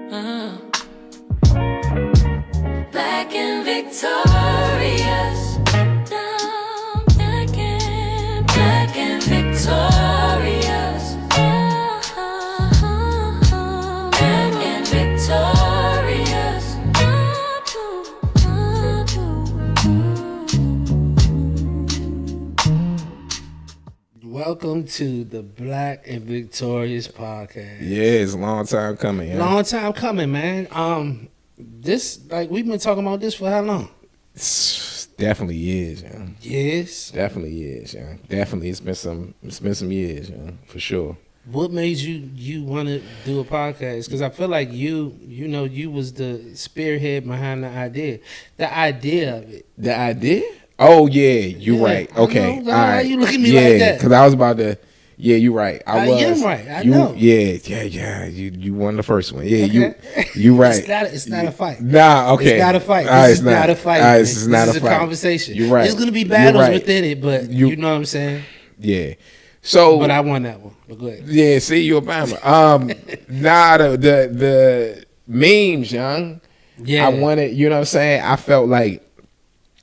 Black and victorious. Now black and victorious. Black and victorious. Welcome to the Black and Victorious podcast. Yeah, it's a long time coming. Yeah. Long time coming, man. This we've been talking about this for how long? Definitely is, yeah. Years. Definitely is, yeah. Definitely, it's been some years, yeah, for sure. What made you want to do a podcast? Because I feel like you was the spearhead behind the idea. The idea of it. The idea? Oh yeah, you're right. Okay, know. all right. You look at me like that? Because I was about to. Yeah, you're right. I am right. I know. Yeah. You won the first one. Yeah, okay. you right. It's not a fight. Nah, okay. It's not a fight. This is not a fight. This is not a fight. This is a conversation. You're right. There's gonna be battles within it, but you know what I'm saying. Yeah. So, but I won that one. But go ahead. Yeah, see, you a Bama. The memes, young. Yeah. I wanted, you know what I'm saying? I felt like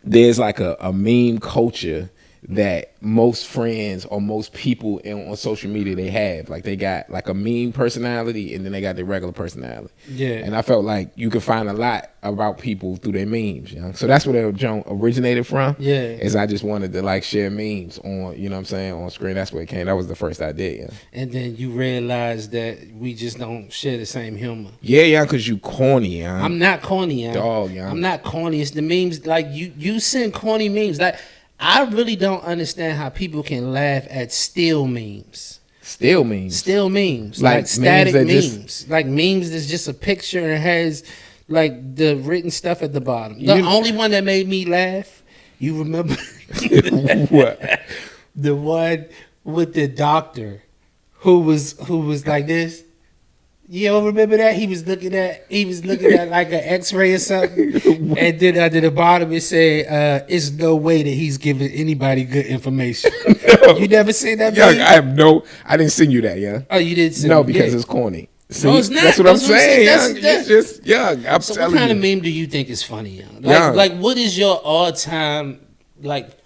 there's like a meme culture that most friends or most people on social media they have. Like they got like a meme personality and then they got their regular personality. Yeah. And I felt like you could find a lot about people through their memes, you know? So that's where the joint originated from. Yeah. Is I just wanted to like share memes on, you know what I'm saying, on screen. That's where it came. That was the first idea. Yeah. And then you realized that we just don't share the same humor. Yeah, because you corny, yeah. I'm not corny, yeah. Dog, yeah. I'm not corny. It's the memes. Like you send corny memes. Like I really don't understand how people can laugh at still memes. Still memes? Still memes. Like static memes. Like memes that's just a picture and has like the written stuff at the bottom. The only one that made me laugh, you remember? What? The one with the doctor who was like this. You don't remember that? He was looking at like an X-ray or something, and then under the bottom it said, "It's no way that he's giving anybody good information." No. You never seen that? Yeah, I didn't send you that. Yeah. Oh, you didn't send no because it's corny. See, no, it's not. That's what I'm saying. It's just young. I'm so telling what kind you. of meme do you think is funny? Like what is your all-time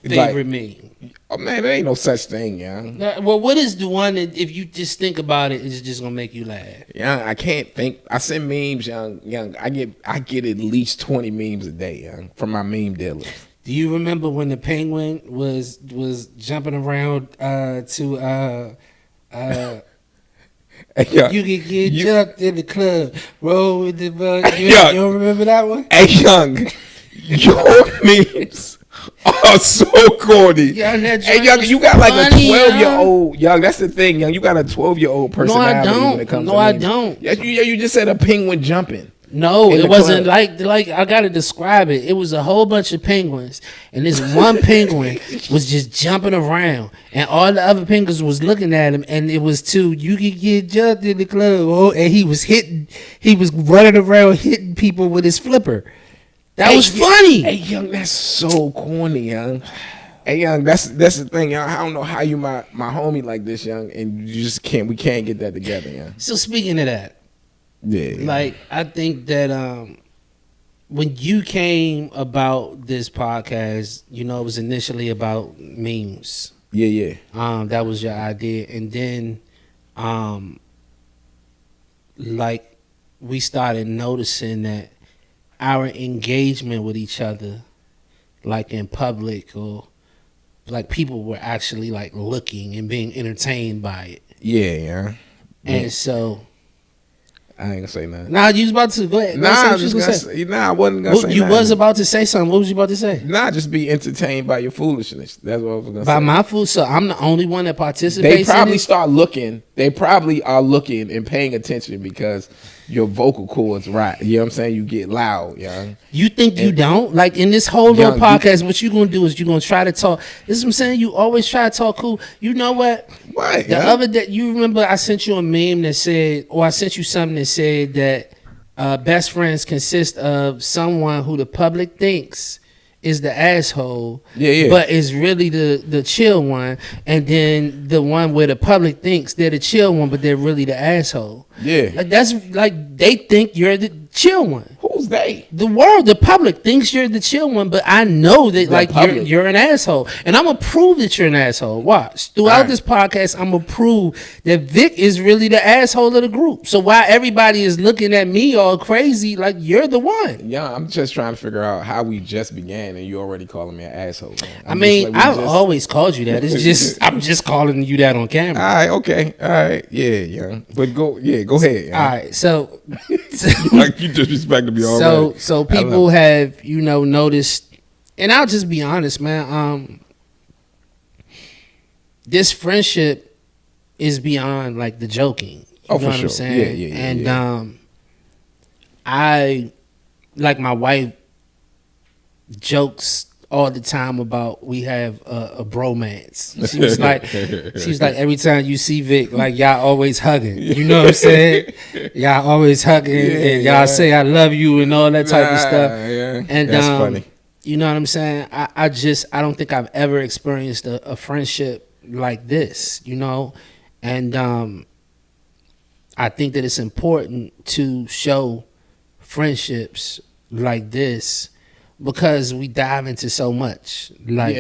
favorite meme? Oh man, there ain't no such thing, yeah. Well, what is the one that if you just think about it, it's just gonna make you laugh? Yeah, I can't think. I send memes, young. I get at least 20 memes a day, young, from my meme dealers. Do you remember when the penguin was jumping around to you can get jumped in the club, roll with the bug. You don't remember that one? Hey, young, your memes are so corny. Hey, young, you got like a 12-year-old. Young, that's the thing, young. You got a 12-year-old personality when it comes to memes. I don't. Yeah, you just said a penguin jumping. No, it wasn't like I gotta describe it. It was a whole bunch of penguins, and this one penguin was just jumping around, and all the other penguins was looking at him, and it was you could get jumped in the club, and he was running around hitting people with his flipper. That was funny. Hey, young, that's so corny, young. Hey, young, that's the thing, young. I don't know how you my homie like this, young, and you just we can't get that together, young. So speaking of that. Yeah. Like, I think that when you came about this podcast, it was initially about memes. Yeah. That was your idea. And then, we started noticing that our engagement with each other, like in public or like people were actually like looking and being entertained by it. Yeah. And so... I ain't gonna say nothing. Nah, you was about to go ahead. I wasn't gonna say you nothing. was about to say something. What was you about to say? Just be entertained by your foolishness. That's what I was gonna say. By my fool, so I'm the only one that participates. They probably start looking. They probably are looking and paying attention because your vocal cords right. You know what I'm saying? You get loud, young. You think you don't? Like in this whole little podcast, what you gonna do is you gonna try to talk. This is what I'm saying. You always try to talk cool. You know what? What? The other day, you remember I sent you a meme that said, or I sent you something that said that best friends consist of someone who the public thinks is the asshole, Yeah. but is really the chill one, and then the one where the public thinks they're the chill one, but they're really the asshole. Yeah. Like that's like they think you're the chill one. Who's they? The world, the public thinks you're the chill one, but I know that The like public. you're an asshole, and I'm gonna prove that you're an asshole. Watch throughout Alright. this podcast, I'm gonna prove that Vic is really the asshole of the group. So while everybody is looking at me all crazy, like you're the one. Yeah, I'm just trying to figure out how we just began and you already calling me an asshole. Man. I mean, I've always called you that. It's just I'm just calling you that on camera. All right, okay, all right, yeah. But go ahead. Yeah. All right, so Like you disrespected me already. so people have noticed, and I'll just be honest, man. This friendship is beyond like the joking. You know for what sure. I'm saying? Yeah. And I like my wife jokes all the time about we have a bromance. She was like every time you see Vic, like y'all always hugging. You know what I'm saying? Y'all always hugging and y'all say I love you and all that type of stuff. Yeah. And That's funny. You know what I'm saying? I don't think I've ever experienced a friendship like this, and I think that it's important to show friendships like this because we dive into so much. Like,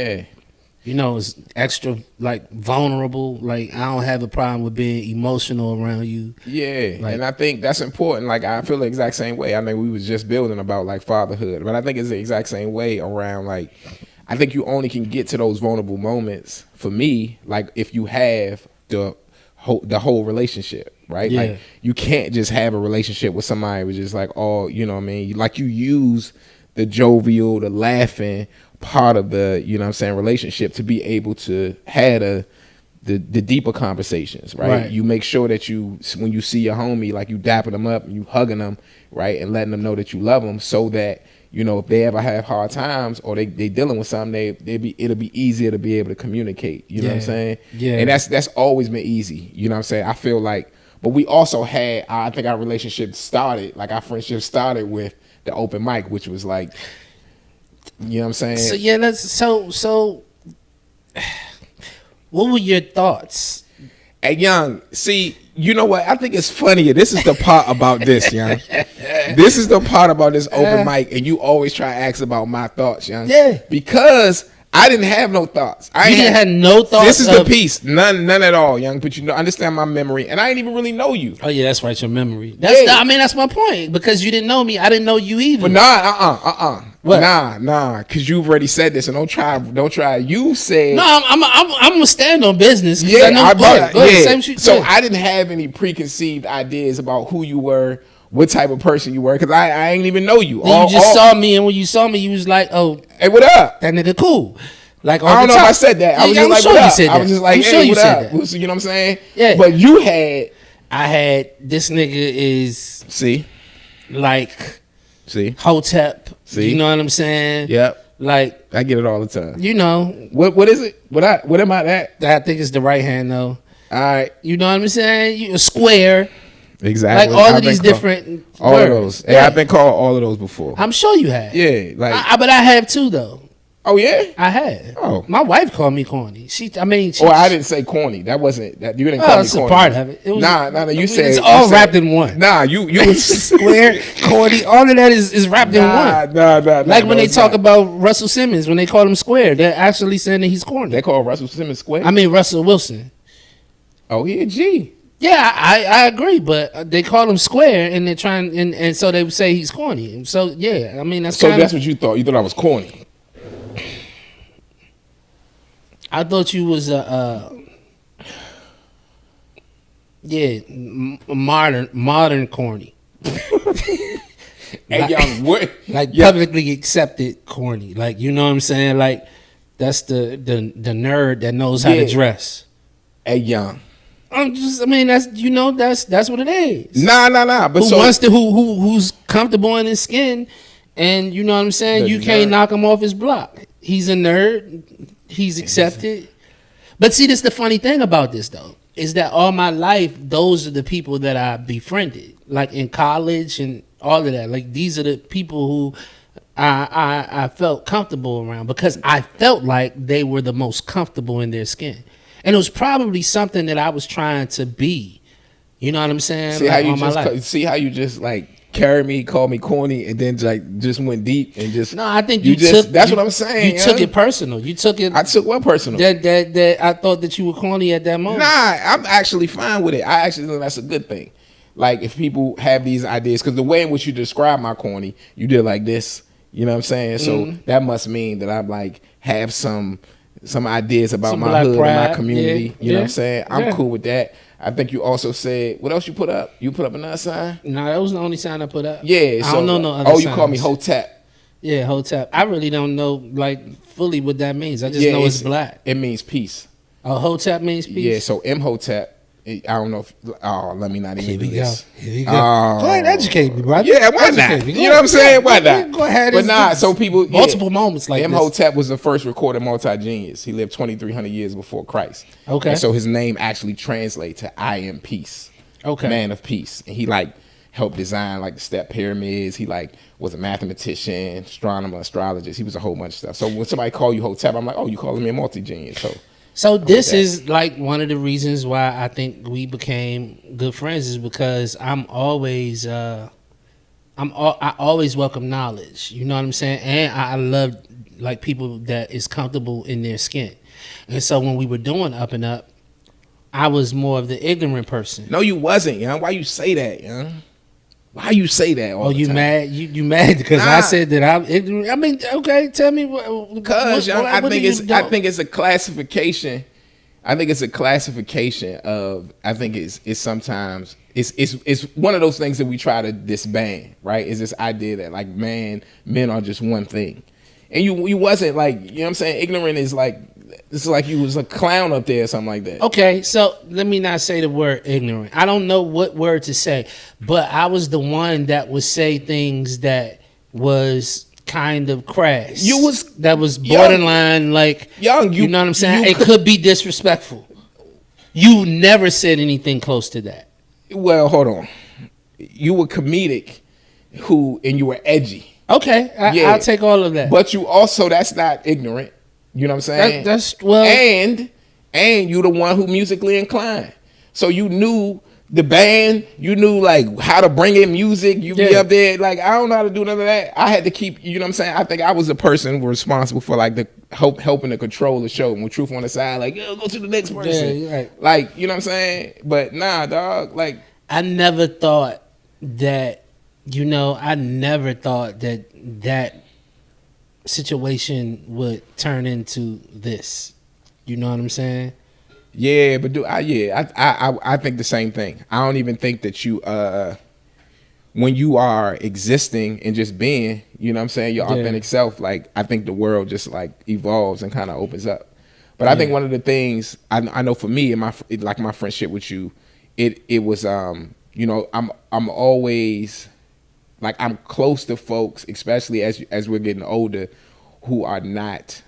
it's extra like vulnerable. Like I don't have a problem with being emotional around you. Yeah, Like- and I think that's important. Like I feel the exact same way. I know we was just building about like fatherhood, but I think it's the exact same way around like I think you only can get to those vulnerable moments for me like if you have the whole relationship, right? Yeah. Like you can't just have a relationship with somebody with just like like you use the jovial, the laughing part of the relationship to be able to have the deeper conversations, right? You make sure that when you see your homie, like you dapping them up and you hugging them, right, and letting them know that you love them, so that if they ever have hard times or they dealing with something, it'll be easier to be able to communicate. You know what I'm saying? Yeah. And that's always been easy. You know what I'm saying? I feel like, but we also had, I think our relationship started, like our friendship started with the open mic, which was like, you know what I'm saying? So yeah, so what were your thoughts? Hey, Young, see, you know what? I think it's funnier. This is the part about this, Young. This is the part about this open mic, and you always try to ask about my thoughts, Young. Yeah. Because I didn't have no thoughts. You didn't have no thoughts. This is the piece. None at all, Young. But understand my memory, and I didn't even really know you. Oh yeah, that's right. Your memory. That's my point. Because you didn't know me, I didn't know you either. But What? Nah. Because you've already said this, and don't try. You said No, I'm gonna stand on business. 'Cause yeah. I know, go ahead, same shit. So I didn't have any preconceived ideas about who you were, what type of person you were, because I ain't even know you. Then you just saw me, and when you saw me, you was like, "Oh, Hey, what up? that nigga cool." Like I don't know if I said that. I was just like, sure what you up? said I that. was just like, I'm hey, sure you what said up? that. So, you know what I'm saying? Yeah. But you had, I had this nigga is see, like see, hotep. See? You know what I'm saying? yep. Like I get it all the time. what What is it? What am I at? I think it's the right hand though. All right, You know what I'm saying? You a square. exactly. Like all I've of these been called- different all of words. those. Hey, Yeah. I've been called all of those before. I'm sure you have. Yeah, like But I have too though. oh yeah. I had. Oh. My wife called me corny. She Or I didn't say corny. That wasn't that. You didn't Oh, call me it's a corny. part of it. It was- Nah. You said it's you all said- wrapped in one. Nah, you was Square, corny, all of that is wrapped in one. Nah. Like when no, they it's talk not. about Russell Simmons, when they call him square, they're actually saying that he's corny. They call Russell Simmons square. I mean Russell Wilson. Oh, he a G. Yeah, I agree, but they call him square, and they're trying, and so they would say he's corny. So yeah, I mean So kind that's of. what you thought. You thought I was corny. I thought you was modern corny. Hey, Young, what? Like Yeah. publicly accepted corny. Like you know what I'm saying? Like that's the nerd that knows how to Yeah. dress. Hey, Young. I mean that's what it is. Nah. But Who so wants to who's comfortable in his skin, and you know what I'm saying? The You can't nerd. knock him off his block. He's a nerd. He's accepted. But see, this the funny thing about this though, is that all my life, those are the people that I befriended. Like in college and all of that. Like these are the people who I felt comfortable around because I felt like they were the most comfortable in their skin, and it was probably something that I was trying to be. You know what I'm saying? See how you all my life. just like carried me, called me corny, and then just went deep and just. No, I think That's what I'm saying. You took it personal. You took it. I took what personal? That I thought that you were corny at that moment. Nah, I'm actually fine with it. I actually think that's a good thing. Like if people have these ideas, because the way in which you describe my corny, you did like this. You know what I'm saying? So that must mean that I'm like have some ideas about Some my black hood and pride. my community. Yeah. You know what I'm saying? I'm Yeah. cool with that. I think you also said what else you put up? You put up another sign? No, that was the only sign I put up. Yeah. I don't know no other Oh, you call me signs. hotep. Yeah, hotep. I really don't know like fully what that means. I just know it's black. It means peace. Oh, hotep means peace. Yeah. So Imhotep. I don't know if. Oh, let me not even Here do we go. this. Here we go. Oh. Go ahead, educate me, bro. Yeah, why Educate not? me. You know what I'm saying? Why not? Go ahead. But It's nah, so people multiple moments like this. Imhotep was the first recorded multi-genius. He lived 2,300 years before Christ. Okay. And so his name actually translates to I am peace. Okay. Man of peace. And he like helped design like the step pyramids. He like was a mathematician, astronomer, astrologist. He was a whole bunch of stuff. So when somebody call you Hotep, I'm like, oh, you calling me a multi-genius. So this that. is like one of the reasons why I think we became good friends is because I always welcome knowledge. You know what I'm saying? And I love like people that is comfortable in their skin. And so when we were doing Up and Up, I was more of the ignorant person. No, you wasn't, young. Why you say that, young? Why you say that all Oh, the you time? mad? You mad because Nah. I said that I'm ignorant? I mean, okay, tell me Because I think it's it's a classification. I think it's a classification of. I think it's sometimes it's one of those things that we try to disband. Right? Is this idea that like men are just one thing, and you wasn't like, you know what I'm saying. Ignorant is like, it's like you was a clown up there or something like that. Okay, so let me not say the word ignorant. I don't know what word to say, but I was the one that would say things that was kind of crass. That was borderline, like young. You know what I'm saying? It could be disrespectful. You never said anything close to that. Well, hold on. You were comedic, and you were edgy. Okay, I'll take all of that. But you also, that's not ignorant. You know what I'm saying? And you the one who musically inclined. So you knew the band, you knew like how to bring in music. You be up there like, I don't know how to do none of that. I had to keep, you know what I'm saying? I think I was the person responsible for like the helping to control the show. And with Truth on the side, like, yo, go to the next person. Yeah, right. Like, you know what I'm saying? But nah, dog, like, I never thought that that situation would turn into this. You know what I'm saying? yeah, but I think the same thing. I don't even think that you when you are existing and just being, you know what I'm saying, your authentic self, like I think the world just like evolves and kind of opens up. But I think one of the things I know for me and my friendship with you, it was you know, I'm always like, I'm close to folks, especially as we're getting older, who are not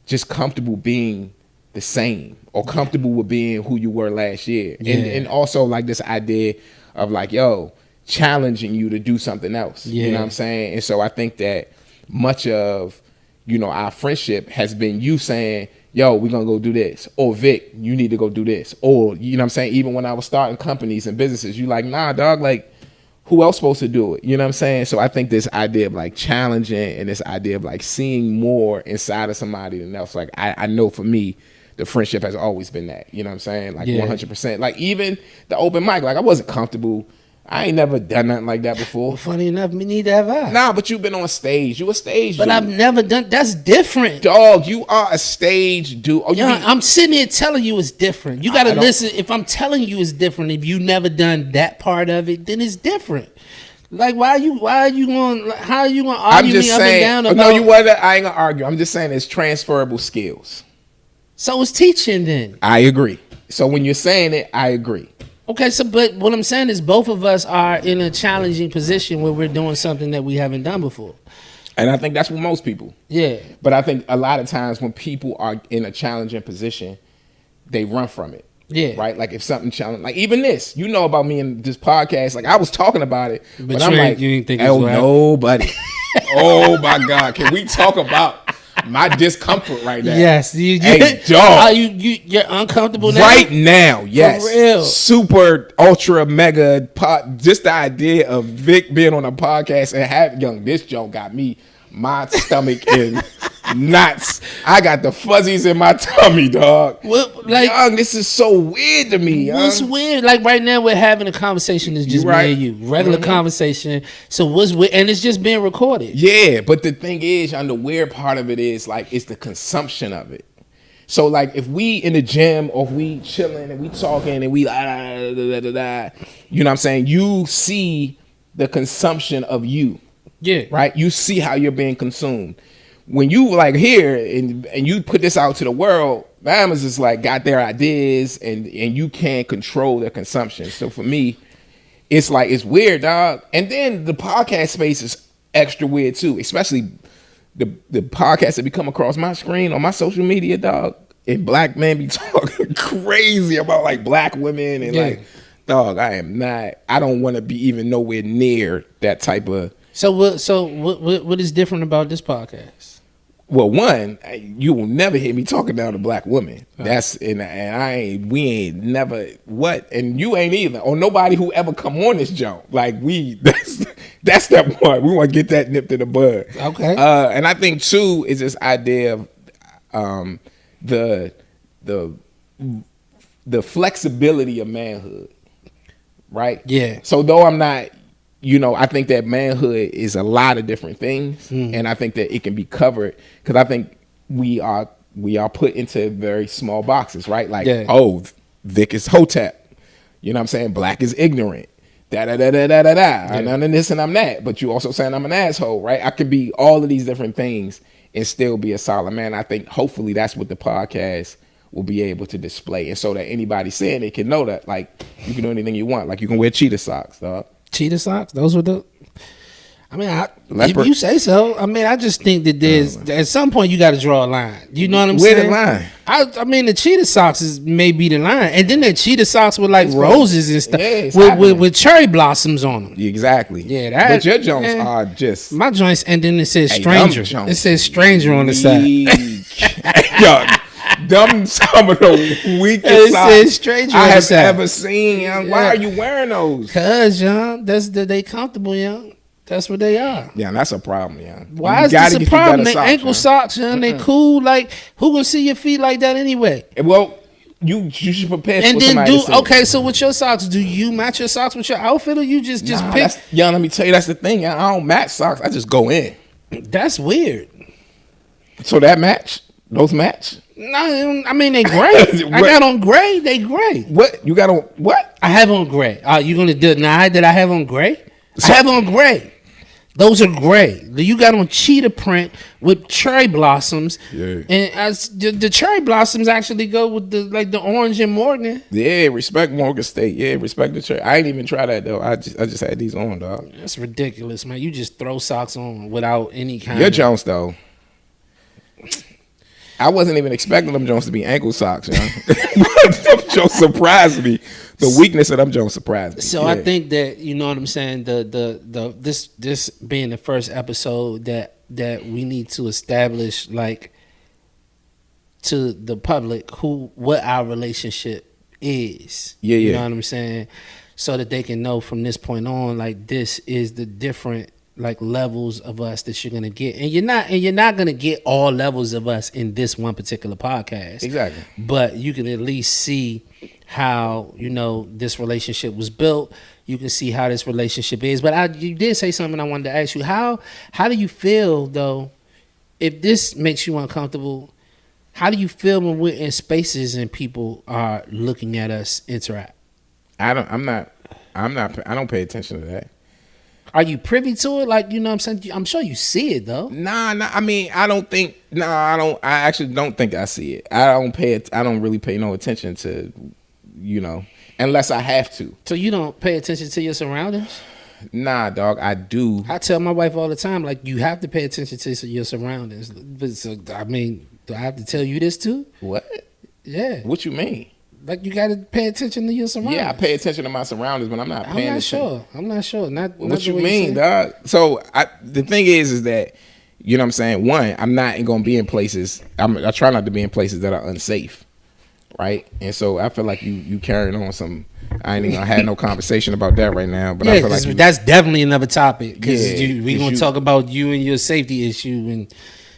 just comfortable being the same or comfortable with being who you were last year. And also like this idea of like, yo, challenging you to do something else. You know what I'm saying? And so I think that much of, you know, our friendship has been you saying, yo, we're going to go do this. Or Vic, you need to go do this. Or, you know what I'm saying? Even when I was starting companies and businesses, you like, nah, dog, like, who else supposed to do it? You know what I'm saying? So I think this idea of like challenging and this idea of like seeing more inside of somebody than else. Like I know for me, the friendship has always been that. You know what I'm saying? Like 100%. Like even the open mic, like I wasn't comfortable. I ain't never done nothing like that before. Funny enough, me neither have I. Nah, but you've been on stage. You a stage But dude. I've never done. That's different. Dog, you are a stage dude. Oh, I'm sitting here telling you it's different. You got to listen. If I'm telling you it's different, if you never done that part of it, then it's different. Like why are you going? How are you going to argue me up and down about? No, you wasn't. I ain't gonna argue. I'm just saying it's transferable skills. So it's teaching then. I agree. So when you're saying it, I agree. Okay, so but what I'm saying is both of us are in a challenging position where we're doing something that we haven't done before. And I think that's what most people. Yeah. But I think a lot of times when people are in a challenging position, they run from it. Yeah. Right? Like if something challenge, like even this, you know about me and this podcast. Like I was talking about it, but I'm like, you didn't think it oh, was nobody. Oh my God. Can we talk about my discomfort right now? Yes. Hey, dog. You're uncomfortable now? Right now, yes. For real. Super, ultra, mega, just the idea of Vic being on a podcast and having, this joke got me, my stomach in knots. I got the fuzzies in my tummy, dog. What, like, young, this is so weird to me, young. What's weird? Like right now, we're having a conversation that's just right. me and you, regular conversation. So what's weird? And it's just being recorded. Yeah, but the thing is, young, the weird part of it is like it's the consumption of it. So like if we in the gym or if we chilling and we talking and we you know what I'm saying? You see the consumption of you. Yeah. Right? You see how you're being consumed. When you like here and you put this out to the world, Bama's just like got their ideas and you can't control their consumption. So for me, it's like it's weird, dog. And then the podcast space is extra weird too, especially the podcasts that be come across my screen on my social media, dog. And black men be talking crazy about like black women and like, dog, I don't want to be even nowhere near that type of. So what is different about this podcast? Well, one, you will never hear me talking down to black women. That's and we ain't never what, and you ain't either, or nobody who ever come on this joint. Like that's step one. We want to get that nipped in the bud. Okay. And I think two is this idea of the flexibility of manhood, right? Yeah. So though I'm not. I think that manhood is a lot of different things, and I think that it can be covered because I think we are put into very small boxes, right? Like, Vic is hotep, you know what I'm saying? Black is ignorant, I'm none of this and I'm that, but you also saying I'm an asshole, right? I could be all of these different things and still be a solid man. I think hopefully that's what the podcast will be able to display, and so that anybody saying it can know that like you can do anything you want, like you can wear cheetah socks, dog. Cheetah socks? Those were the. I mean, if you say so. I mean, I just think that there's at some point you got to draw a line. You know what I'm saying? Where the line? I mean, the cheetah socks is maybe the line, and then the cheetah socks with like roses and stuff, Yeah, with cherry blossoms on them. Exactly. Yeah, but your joints are just my joints, and then it says stranger. It says stranger on the side. Yo, them some of the weakest socks I have ever seen, young. Why are you wearing those? Cause, young, they comfortable, young. That's what they are. Yeah, that's a problem, young. Why is this a problem? They ankle socks, young. They cool. Like, who gonna see your feet like that anyway? Well, you should prepare for somebody. Okay, so with your socks, do you match your socks with your outfit, or you just pick? Young, let me tell you, that's the thing. I don't match socks. I just go in. That's weird. So that match? Those match? No, I mean they gray. I got on gray. They gray. What you got on? What I have on gray? Are you gonna deny that I have on gray? I have on gray. Those are gray. You got on cheetah print with cherry blossoms, and as the cherry blossoms actually go with the orange and Morgan. Yeah, respect Morgan State. Yeah, respect the cherry. I ain't even try that though. I just had these on, dog. That's ridiculous, man. You just throw socks on without any kind. Your Jones though. I wasn't even expecting them Jones to be ankle socks, you know? Them Jones surprised me. The weakness of them Jones surprised me. So I think that, you know what I'm saying, this being the first episode that we need to establish, like, to the public what our relationship is. Yeah. You know what I'm saying? So that they can know from this point on, like, this is the different like levels of us that you're gonna get, and you're not gonna get all levels of us in this one particular podcast. Exactly. But you can at least see how this relationship was built. You can see how this relationship is. But you did say something I wanted to ask you. How do you feel though? If this makes you uncomfortable, how do you feel when we're in spaces and people are looking at us interact? I don't pay attention to that. Are you privy to it? Like, you know what I'm saying? I'm sure you see it though. Nah. I mean, I actually don't think I see it. I don't really pay no attention to, unless I have to. So you don't pay attention to your surroundings? Nah, dog, I do. I tell my wife all the time, like, you have to pay attention to your surroundings. But so, I mean, do I have to tell you this too? What? Yeah. What you mean? Like, you got to pay attention to your surroundings. Yeah, I pay attention to my surroundings, but I'm not paying attention. I'm not sure. Not What you the way mean, said. dog? So the thing is that, you know what I'm saying? One, I'm not gonna be in places. I try not to be in places that are unsafe, right? And so I feel like you carrying on some. I ain't even gonna have no conversation about that right now. But Yeah, I feel like that's definitely another topic. Because Yeah, we 'cause gonna you- talk about you and your safety issue, and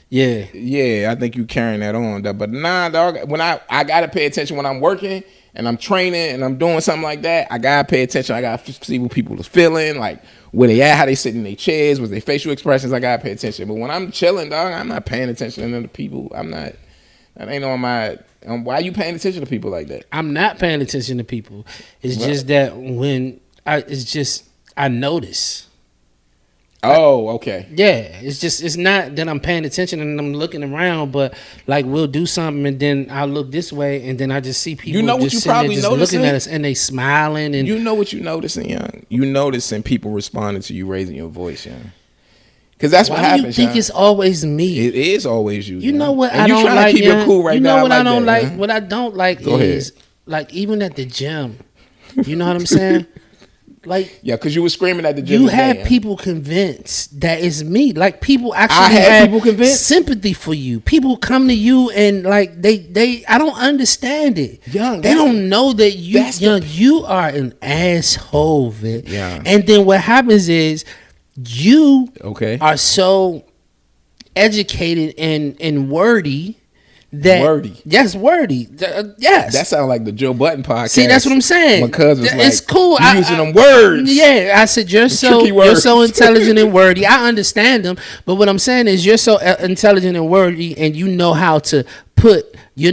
yeah. yeah, I think you carrying that on. Dog. But nah, dog. When I gotta pay attention when I'm working and I'm training and I'm doing something like that. I gotta pay attention. I gotta see what people is feeling, like where they at, how they sit in their chairs, with their facial expressions. I gotta pay attention. But when I'm chilling, dog, I'm not paying attention to the people. I'm not. That ain't on my. Why are you paying attention to people like that? I'm not paying attention to people. It's just that I notice. Oh, okay. Yeah, it's not that I'm paying attention and I'm looking around, but like we'll do something and then I'll look this way and then I just see people. You know what just you sitting there probably just noticing? looking at us and they smiling and You know what you noticing, young? You noticing people responding to you raising your voice, young. Because that's what why do you happens. think young. it's always me? It is always you. You young. know what And I you don't trying like. to keep young? it cool right you know now. what I like don't that, like. young. What I don't like Go is ahead. like even at the gym. You know what I'm saying? Like. Yeah, because you were screaming at the gym. You today, have young. people convinced that it's me. Like people I actually had have people convinced? sympathy for you. People come to you and like they I don't understand it. Young, they that's don't know that you that's the- young you are an asshole, Vic. Yeah. And then what happens is you Okay. are so educated and wordy that Wordy. Yes, wordy. Yes. That sounds like the Joe Button podcast. See, that's what I'm saying. Because it's It's like, cool. you using them words. Yeah, I said you're tricky you're words. so intelligent and wordy. I understand them, but what I'm saying is you're so intelligent and wordy, and you know how to put your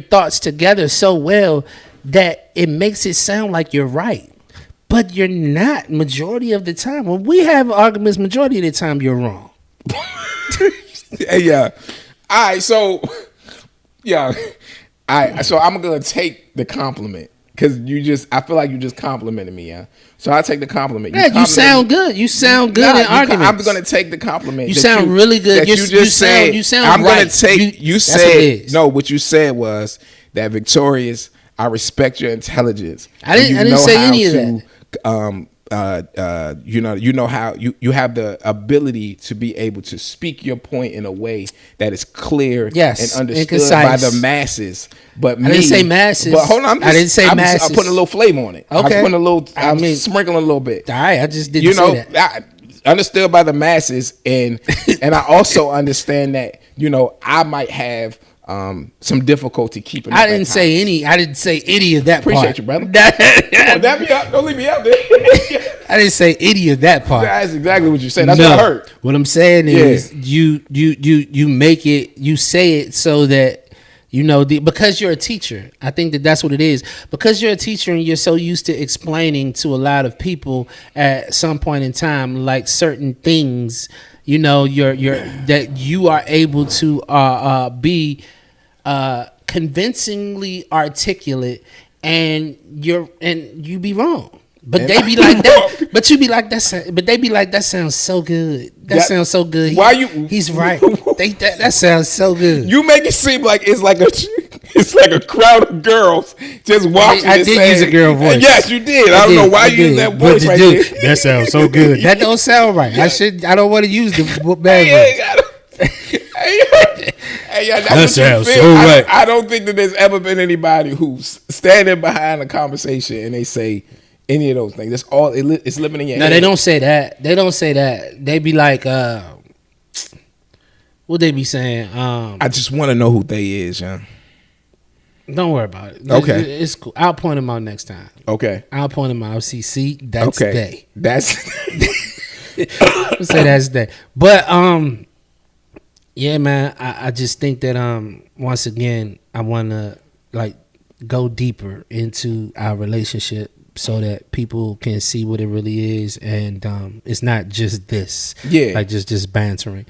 thoughts together so well that it makes it sound like you're right, but you're not. Majority of the time, when we have arguments, majority of the time you're wrong. Hey, yeah. All right, so yeah. All right, so I'm gonna take the compliment because I feel like you just complimented me, yeah. So I take the compliment. Yeah, you sound good. You sound good in arguments. I'm gonna take the compliment. You that sound really good. That You just said. you sound I'm gonna right. take. You that's what it said is. no. What you said was that Victorious. I respect your intelligence. I didn't And you say know any of that. You know how you have the ability to be able to speak your point in a way that is clear Yes, and and understood by concise. the masses. But I didn't say masses. But hold on, I didn't say masses. I'm putting a little flavor on it. Okay. I'm putting a little. I mean- sprinkling a little bit. All right, I just didn't You know, say that. understood by the masses, and I also understand that I might have some difficulty keeping. I didn't say any of that Appreciate part. you, brother. Dab me up. Don't leave me out there. I didn't say any of that part. That's exactly what you said. That's No. what I heard. What I'm saying is you make it, you say it so that because you're a teacher. I think that's what it is. Because you're a teacher and you're so used to explaining to a lot of people at some point in time, like certain things, you're that you are able to be convincingly articulate, and you be wrong. But they be like that. But you be like that. But they be like that sounds so good. That sounds so good. He's right. That sounds so good. You make it seem like it's like a crowd of girls just watching. I did use a girl voice. Yes, you did. I don't know why you used that voice right there. That sounds so good. That don't sound right. I don't want to use the bad voice. That sounds so right. I don't think that there's ever been anybody who's standing behind a conversation and they say any of those things. That's all. It's living in your head. No, they don't say that. They don't say that. They be like, what they be saying? I just want to know who they is, yeah. Don't worry about it. Okay. It's cool. I'll point them out next time. Okay. I'll point them out. See, that's Okay. they. That's I'll say that's they. But yeah, man. I just think that once again, I want to like go deeper into our relationship so that people can see what it really is, and it's not just this. Yeah. Like just bantering.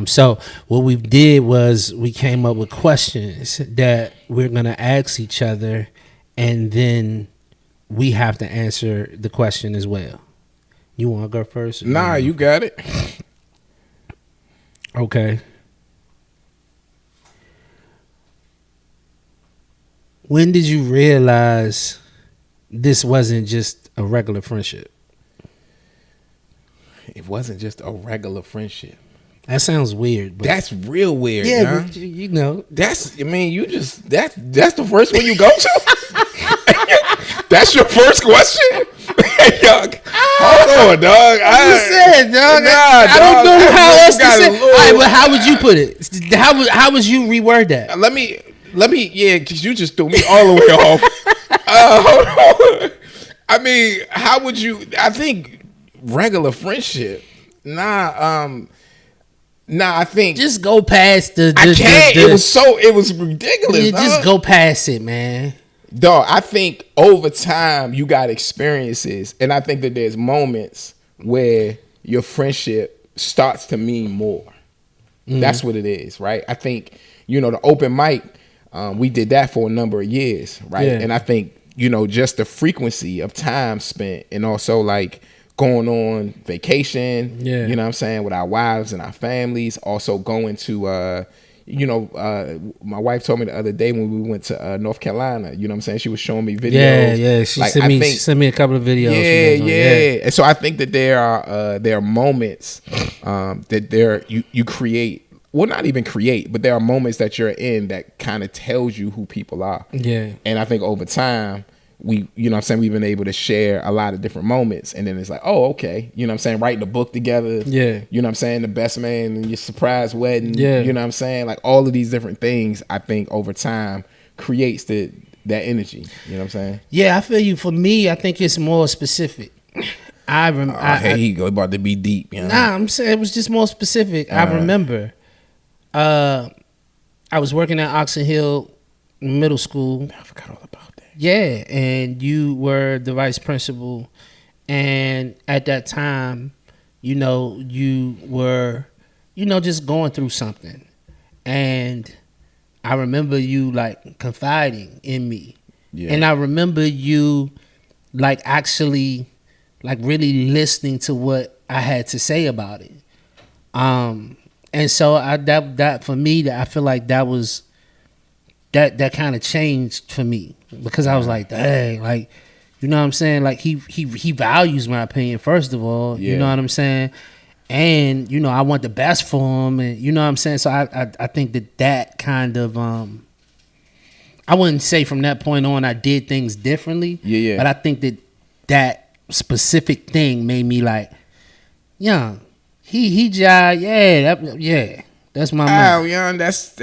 So what we did was we came up with questions that we're gonna ask each other, and then we have to answer the question as well. You want to go first? nah. You got it. Okay. When did you realize this wasn't just a regular friendship? It wasn't just a regular friendship. That sounds weird. But That's real weird. yeah, Yeah, but you know. that's. I mean, you just that's the first one you go to. That's your first question. Yuck. Hold on, dog. I said, dog. I dog, don't know how else to got say. a little- All right, well, how would you put it? How would you reword that? Let me, yeah, because you just threw me all the way off. Hold on. I mean, how would you? I think regular friendship. Nah, I think Just go past the. I can't. It was ridiculous. Yeah, just go past it, man. Dog, I think over time you got experiences, and I think that there's moments where your friendship starts to mean more. That's what it is, right? I think, the open mic, we did that for a number of years, right? Yeah. And I think, just the frequency of time spent, and also like going on vacation, Yeah. you know what I'm saying, with our wives and our families, also going to my wife told me the other day when we went to North Carolina, you know what I'm saying? She was showing me videos. Yeah. She Like, sent me a couple of videos. Yeah. And so I think that there are moments that you create. Well, not even create, but there are moments that you're in that kind of tells you who people are. Yeah. And I think over time, we've been able to share a lot of different moments. And then it's like, oh, okay. You know what I'm saying? Writing a book together. Yeah. You know what I'm saying? The best man and your surprise wedding. Yeah. You know what I'm saying? Like all of these different things, I think over time creates that energy. You know what I'm saying? Yeah, I feel you. For me, I think it's more specific. Here he go, about to be deep. You know? Nah, I'm saying it was just more specific. I remember I was working at Oxon Hill Middle School. I forgot all about that. Yeah, and you were the vice principal, and at that time, you were, just going through something, and I remember you like confiding in me, and I remember you like actually like really listening to what I had to say about it, and so that for me, that I feel like that was that kind of changed for me. Because I was like, dang, like, you know what I'm saying? Like, he values my opinion, first of all. Yeah. You know what I'm saying? And, I want the best for him. And, you know what I'm saying? So I think that kind of, I wouldn't say from that point on I did things differently. Yeah. But I think that specific thing made me like, yeah, he yeah. That's my man. Oh, young, that's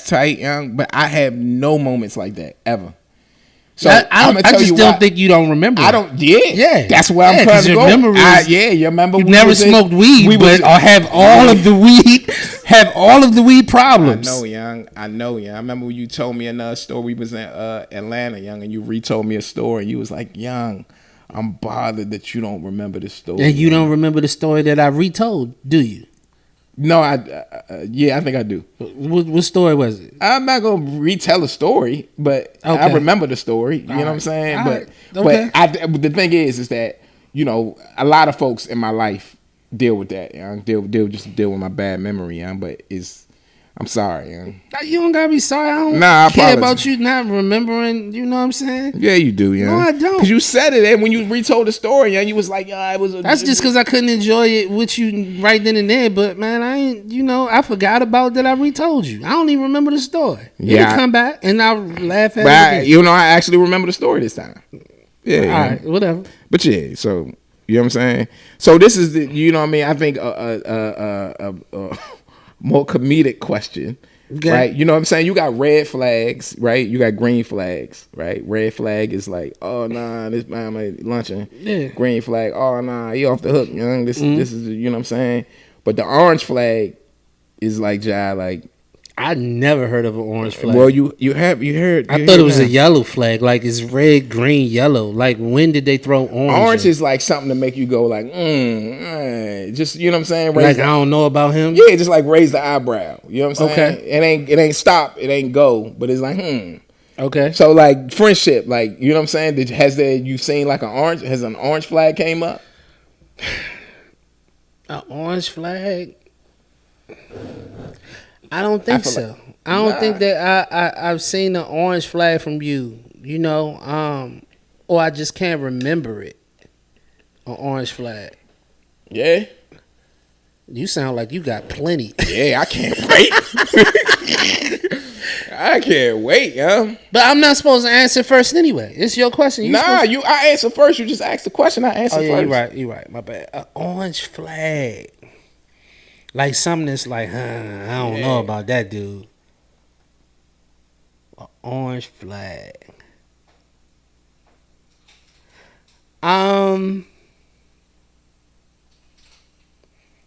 tight, young. But I have no moments like that ever. So I just don't think you don't remember. I don't. Yeah. That's where I'm trying 'cause to your go. memories- You remember You we never was in- smoked weed, we was- but have all of the weed, problems. I know, young. I remember when you told me another story. We was in Atlanta, young, and you retold me a story. You was like, young, I'm bothered that you don't remember the story. And you don't remember the story that I retold, do you? No, I think I do. What story was it? I'm not gonna retell a story, but I Okay. remember the story. You know what I'm saying? All But right. Okay. but the thing is that a lot of folks in my life deal with that. Deal with my bad memory. But I'm sorry. You don't gotta be sorry. I don't Nah, I care apologize. about you not remembering. You know what I'm saying? Yeah, you do. No, I don't. Because you said it, and when you retold the story, you was like, "Yeah, it was." That's just because I couldn't enjoy it with you right then and there. But man, I ain't. I forgot about that. I retold you. I don't even remember the story. Yeah. It'll come back and I'll laugh at But it. Again. I actually remember the story this time. Yeah. All right, whatever. But yeah, so you know what I'm saying. So this is the, what I mean. I think a more comedic question. Okay. Right, you know what I'm saying? You got red flags, right? You got green flags, right? Red flag is like, oh nah, this man ain't lunching. Yeah. Green flag, oh nah, he off the hook, young. This is, you know what I'm saying? But the orange flag is like, like, I never heard of an orange flag. well, you heard. I thought it was a yellow flag, like it's red, green, yellow. Like when did they throw orange? Orange in? is like something to make you go like, just, you know what I'm saying? Like I don't know about him. Yeah, just like raise the eyebrow. You know what I'm saying? Okay. It ain't stop, it ain't go, but it's like, Okay. So like friendship, like, you know what I'm saying? You seen like has an orange flag came up? An orange flag. I don't think feel so. like- I don't Nah. think that I've seen the orange flag from you. You know, or I just can't remember it. An orange flag. Yeah. You sound like you got plenty. Yeah, I can't wait. I can't wait, yo. But I'm not supposed to answer first anyway. It's your question. Nah, I answer first. You just ask the question. I answer Oh yeah, first. you're right. My bad. An orange flag. Like something that's like, I don't know about that, dude. An orange flag.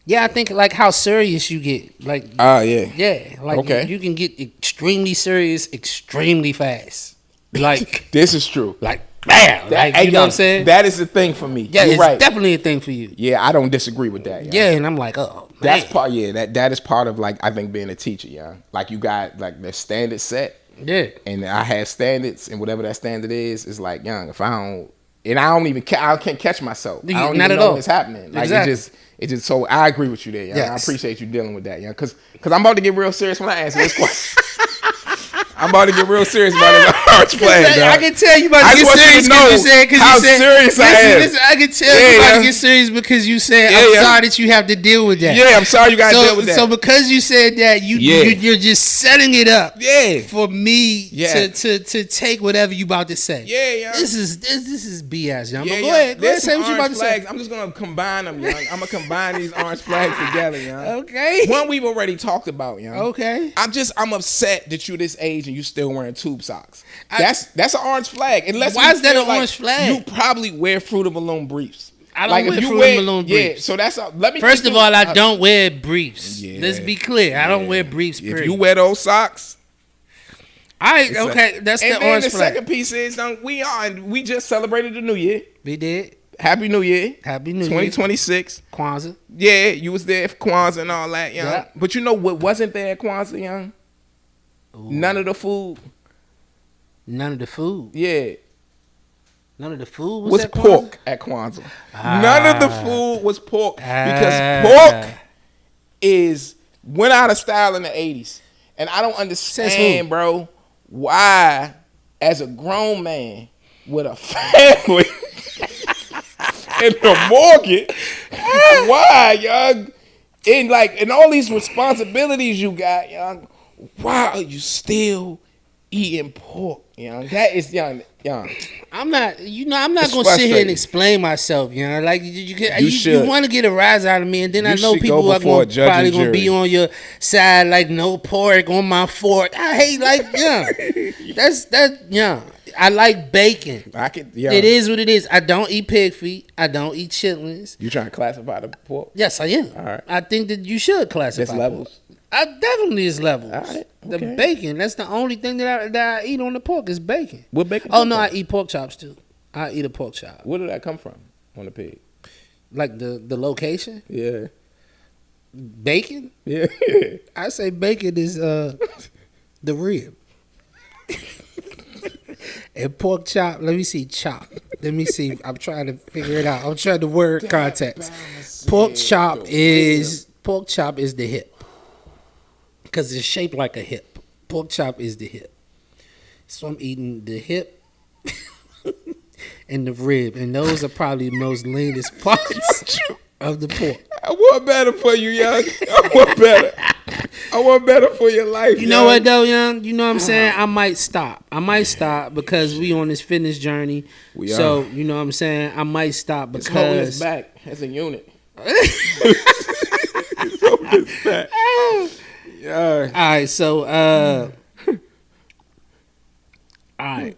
Yeah, I think like how serious you get. Like, yeah, like Okay. you can get extremely serious, extremely fast. Like, This is true. like, bam. Like, Hey, you know what I'm saying? That is the thing for me. Yeah, You're it's right. definitely a thing for you. Yeah, I don't disagree with that. Yeah, and I'm like, oh, man. That's part. Yeah, that is part of like I think being a teacher. Yeah, like you got like the standard set, Yeah. and I have standards, and whatever that standard is like young. If I don't, and I don't even, I can't catch myself. I don't Not even at know all. what's happening. Like Exactly. it just. So I agree with you there. Yeah, I Yes. appreciate you dealing with that. Yeah, because I'm about to get real serious when I answer this question. I'm about to get real serious about this orange flag. I dog. can tell you about I to just get want you to serious know because you said, how serious I am. Listen, I can tell you about to get serious because you said, I'm sorry that you have to deal with that. Yeah, I'm sorry you got to deal with that. So because you said that, you're just setting it up for me to take whatever you about to say. Yeah. This is BS, young. Yeah, But go ahead. There's Say some what you about orange to say. flags. I'm just gonna combine them, young. I'm gonna combine these orange flags together, young. Okay. One we've already talked about, young. Okay. I'm upset that you this age and you still wearing tube socks. That's an orange flag. Unless Why you is that feel an like orange flag? You probably wear Fruit of the Loom briefs. I don't Like, wear if you Fruit of the Loom Yeah, briefs. so that's let me. First keep of all, it- I don't wear briefs. Yeah. Let's be clear. I don't wear briefs. If Period. you wear those socks. All right, okay, that's And the then orange the flag. second piece is we just celebrated the New Year. We did. Happy New Year. Happy New Year. 2026. Kwanzaa. Yeah, you was there for Kwanzaa and all that, young. Yeah. But you know what wasn't there at Kwanzaa, young? None of the food. None of the food. Yeah. None of the food was Was at Kwanzaa? pork at Kwanzaa. None of the food was pork. Because pork went out of style in the 80s. And I don't understand, bro, why, as a grown man with a family and a mortgage, why, young, and all these responsibilities you got, young, why are you still eating pork, young? That is, young. I'm not It's gonna sit here and frustrating. explain myself, you know. Like you should. want to get a rise out of me, and then I You know should people go are before a gonna, judge probably and gonna be jury. on your side, like no pork on my fork. I hate I like bacon. It is what it is. I don't eat pig feet. I don't eat chitlins. You trying to classify the pork? Yes, I am. All right. I think that you should classify. There's levels. pork. I definitely is levels. All right, The okay. bacon. That's the only thing that I eat on the pork is bacon. What bacon? Oh come no, from? I eat pork chops too. I eat a pork chop. Where did that come from on the pig? Like the location, Yeah. bacon. Yeah. I say bacon is the rib. And pork chop. Let me see chop. Let me see. I'm trying to figure it out. I'm trying to word context. Pork chop is the hip because it's shaped like a hip. Pork chop is the hip. So I'm eating the hip and the rib, and those are probably the most leanest parts of the pork. I want better for you, young. I want better. I want better for your life. You know what though, young? You know what I'm saying? I might stop because we on this fitness journey. We so are. you know what I'm saying? I might stop It's holding us because back as a unit. It's holding us back. Yeah. all right. So all right.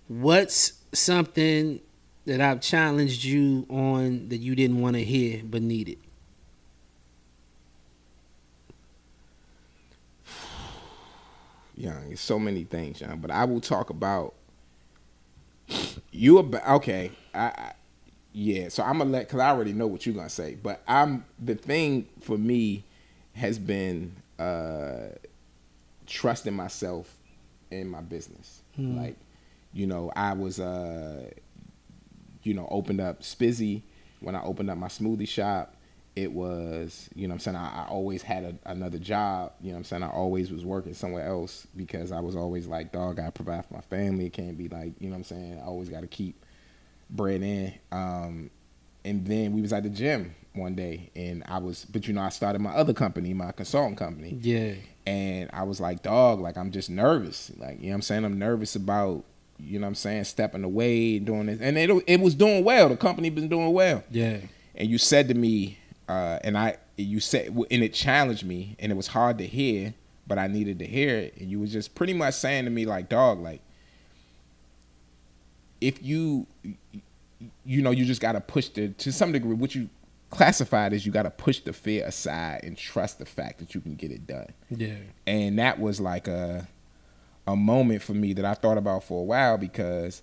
What's something that I've challenged you on that you didn't want to hear but needed? Young, it's so many things, young. But I will talk about you. Okay, yeah. So I'm gonna because I already know what you're gonna say. But the thing for me has been trusting myself in my business. Like, I was opened up Spizzy when I opened up my smoothie shop, it was, you know what I'm saying, I always had another job, you know what I'm saying, I always was working somewhere else because I was always like, dog, I provide for my family. It can't be like, you know what I'm saying, I always got to keep bread in. And then we was at the gym one day, and but you know, I started my other company, my consulting company. Yeah. And I was like, dog, like, I'm just nervous. Like, you know what I'm saying, I'm nervous about, you know what I'm saying, stepping away and doing this. And it was doing well. The company been doing well. Yeah. And you said to me, and it challenged me, and it was hard to hear, but I needed to hear it. And you was just pretty much saying to me, like, dog, like, if you know, you just got to push to some degree, what you classified as, you got to push the fear aside and trust the fact that you can get it done. Yeah. And that was like a moment for me that I thought about for a while, because,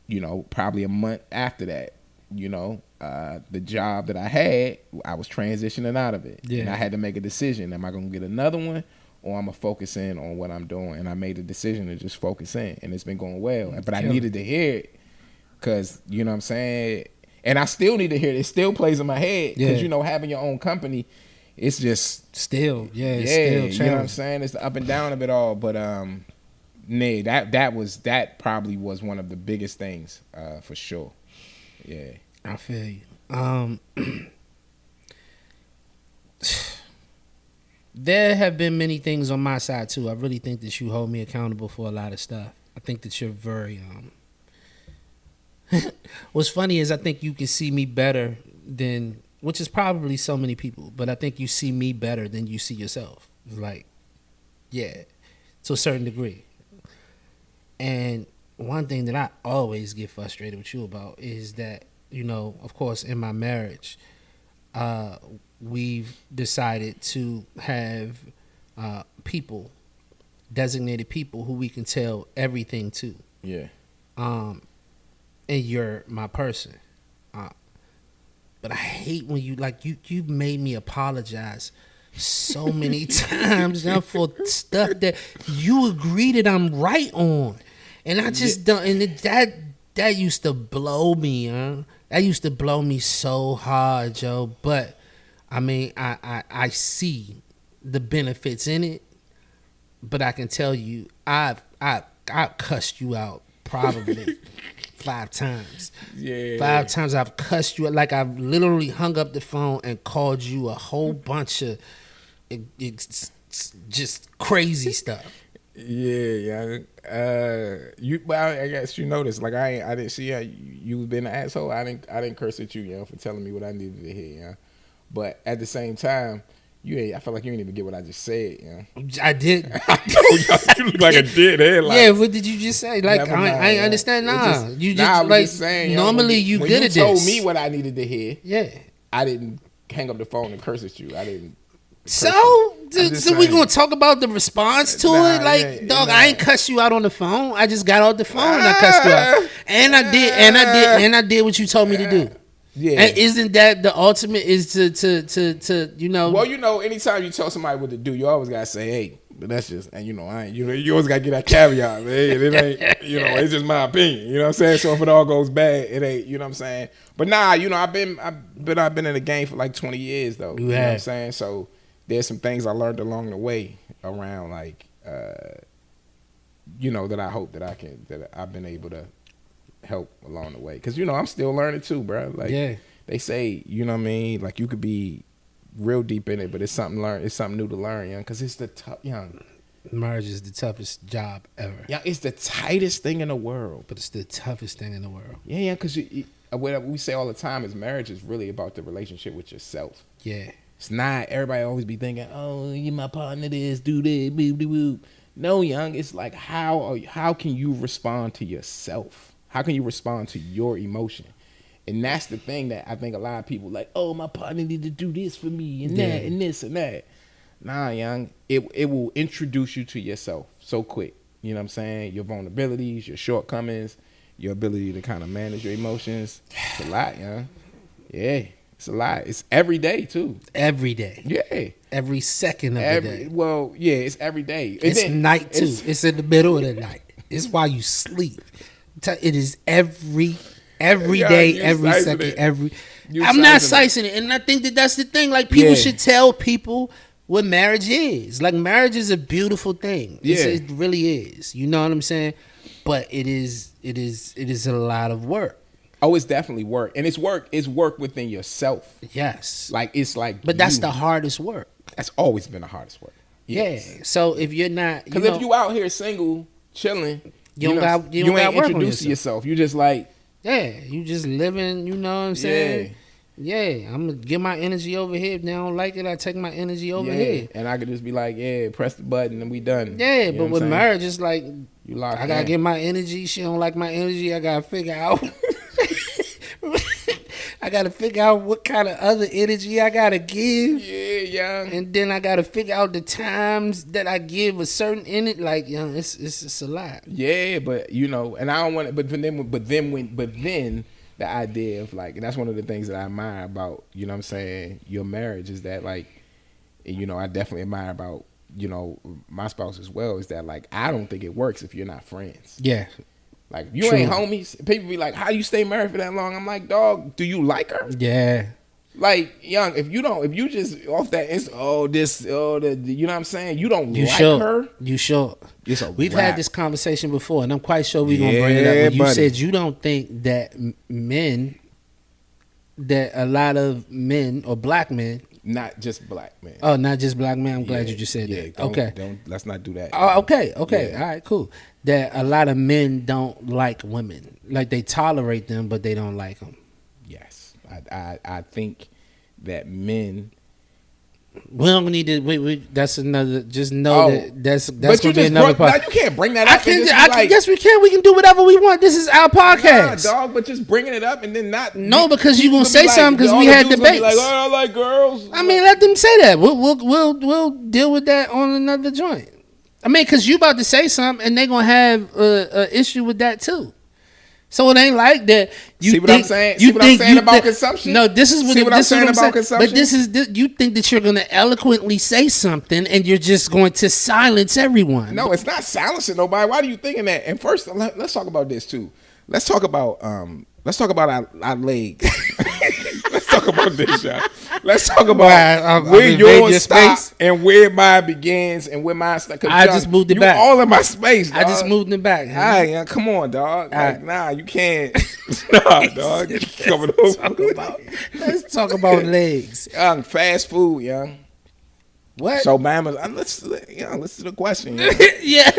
you know, probably a month after that, you know, the job that I had, I was transitioning out of it. Yeah. And I had to make a decision. Am I going to get another one, or I'm going to focus in on what I'm doing? And I made the decision to just focus in, and it's been going well. But I needed to hear it, because, you know what I'm saying, and I still need to hear it. It still plays in my head, because, you know, having your own company, it's just still, it's still still you know what I'm saying? It's the up and down of it all. But that probably was one of the biggest things, for sure. Yeah. I feel you. There have been many things on my side too. I really think that you hold me accountable for a lot of stuff. I think that you're very what's funny is I think you can see me better than, which is probably so many people, but I think you see me better than you see yourself. Like, yeah, to a certain degree. And one thing that I always get frustrated with you about is that, you know, of course, in my marriage, we've decided to have designated people who we can tell everything to. Yeah. And you're my person. But I hate when you made me apologize so many times now for stuff that you agree that I'm right on. And I just don't, and that used to blow me, huh? That used to blow me so hard, Joe. But I mean, I see the benefits in it. But I can tell you, I've cussed you out probably 5 times. Yeah. 5 times I've cussed you out. Like, I've literally hung up the phone and called you a whole bunch of just crazy stuff. Yeah. Well, I guess you noticed. Like, I didn't see how you was being an asshole. I didn't curse at you, you know, for telling me what I needed to hear, you know. But at the same time, I felt like you didn't even get what I just said, you know. I did. You look like a dead headlight. Yeah, what did you just say? Like, I ain't understand. Nah, you just I was like just saying, normally you good at this. When you told me what I needed to hear, yeah, I didn't hang up the phone and curse at you. I didn't. So we saying. gonna talk about the response to it? Like, dog, I ain't cuss you out on the phone. I just got off the phone and I cussed you out, and I did what you told me to do. Yeah. And isn't that the ultimate? Is to you know? Well, you know, anytime you tell somebody what to do, you always gotta say, "Hey," but that's just, and you know, you always gotta get that caveat, man. It ain't, you know, it's just my opinion. You know what I'm saying? So if it all goes bad, it ain't. You know what I'm saying? But nah, you know, I've been in the game for like 20 years though. You know what I'm saying? So there's some things I learned along the way around, like, you know, that I hope that I've been able to help along the way, because, you know, I'm still learning too, bro. Like, they say, you know what I mean, like, you could be real deep in it, but it's something new to learn, young, because it's the tough, young. Marriage is the toughest job ever. Yeah, it's the tightest thing in the world, but it's the toughest thing in the world. Yeah, because what we say all the time is marriage is really about the relationship with yourself. Yeah, it's not. Everybody always be thinking, oh, you my partner, this, do this, boop, boop, boop. No, young, it's like, how can you respond to yourself? How can you respond to your emotion? And that's the thing that I think a lot of people like, oh, my partner need to do this for me and that and this and that. Nah, young, it will introduce you to yourself so quick. You know what I'm saying? Your vulnerabilities, your shortcomings, your ability to kind of manage your emotions. It's a lot, young. Yeah, it's a lot. It's every day, too. Every day. Yeah. Every second of the day. Well, yeah, it's every day. It's night, too. It's in the middle of the night. It's while you sleep. It is every every Yeah, day, you every slicing second, it. every. You I'm not slicing slicing it, and I think that that's the thing. Like people Yeah. should tell people what marriage is. Like marriage is a beautiful thing. Yeah. It really is. You know what I'm saying? But it is a lot of work. Oh, it's definitely work, and it's work. It's work within yourself. Yes. Like it's like, But that's you. the hardest work. That's always been the hardest work. Yes. Yeah. So if you're not, Because if you out here single, chilling, You don't got- you don't ain't got work on introducing yourself. You just like, yeah, you just living. You know what I'm saying? Yeah, I'm gonna get my energy over here. If they don't like it, I take my energy over here. and I could just be like, yeah, press the button and we done. Yeah, You know but what I'm with saying? marriage, it's like You locked I gotta in. get my energy. She don't like my energy. I gotta figure out. I gotta figure out what kind of other energy I gotta give, Yeah, young. and then I gotta figure out the times that I give a certain energy. Like, you know, it's a lot. Yeah, but you know, and I don't want to. But then the idea of like, and that's one of the things that I admire about, you know what I'm saying, your marriage is that like, you know, I definitely admire about, you know, my spouse as well, is that like, I don't think it works if you're not friends. Yeah, Like, if you ain't homies, people be like, how you stay married for that long? I'm like, dog, do you like her? yeah. Like, young, if you just off that you know what I'm saying? You don't You like sure? her. You sure? It's a We've wrap. had this conversation before, and I'm quite sure we're gonna bring it up. Yeah, When you buddy. said you don't think that that a lot of men or black men, Not just black men. oh, not just black men. I'm glad you just said Yeah, that. Okay. let's not do that. Oh, okay. Yeah. All right. Cool. That a lot of men don't like women. Like they tolerate them, but they don't like them. Yes, I think that men. We don't need to. Wait. That's another. Just know Oh. that's But gonna you be just another brought, part. now you can't bring that I up. can. and just be like, Yes, we can. We can do whatever we want. This is our nah, podcast. dog. But just bringing it up and then not. No, because you people gonna be say like, something because all we the had dudes gonna be debates. Like, oh, I like girls. I mean, let them say that. We'll deal with that on another joint. I mean, because you about to say something, and they gonna have a issue with that too. So it ain't like that. You See what think, I'm saying? You See what I'm think saying you about think- consumption? No, this is what See what I'm this is saying about But consumption? this is you think that you're gonna eloquently say something, and you're just going to silence everyone. No, it's not silencing nobody. Why are you thinking that? And first, let's talk about this too. Let's talk about our legs. Let's talk about this, y'all. Let's talk about I'm where invading yours your stops space. and where mine begins and where mine stops. I just moved it you back. all in my space, dog. I just moved it back. All right, yeah, come on, dog. Like, right. nah, you can't. Nah, dog. You coming over. Let's talk about legs. Young, fast food, young. What? So, mama, listen to the question. Young. Yeah.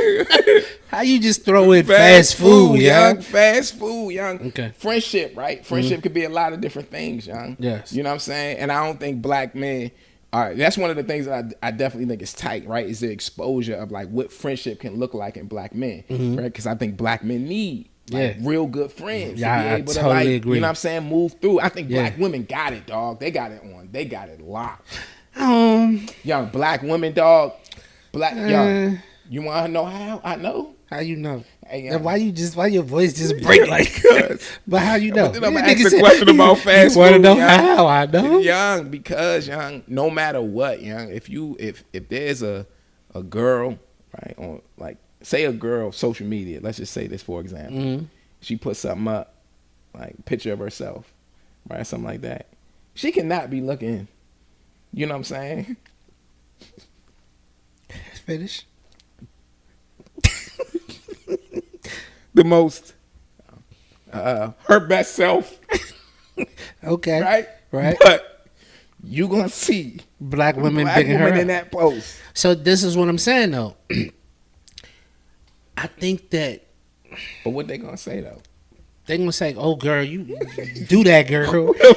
How you just throw in fast food, yeah? young. Fast food, young. Okay. Friendship, right? Friendship could be a lot of different things, young. Yes. You know what I'm saying? And I don't think black men. All right, that's one of the things that I definitely think is tight, right? Is the exposure of like what friendship can look like in black men, right? Because I think black men need like, real good friends. Yeah, to be I able totally to, like, agree. You know what I'm saying? Move through. I think Yeah. black women got it, dog. They got it on. They got it locked. How Young black women, dog. Black, young. You want to know how? I know. you know? Hey, And why your voice just break like? But how you know? But then I'm Yeah, gonna ask nigga the question about fast You want to food, know young. how? I know. Young, because young, no matter what, young, if there's a girl, right, on like say a girl social media, let's just say this for example, she puts something up, like a picture of herself, right, something like that. She cannot be looking, you know what I'm saying? Finish. The most her best self, Okay. right? Right. But you gonna see Black women black bigging her women up. in that post. So this is what I'm saying though. I think that But what they gonna say though? they gonna say, "Oh, girl, you do that, girl.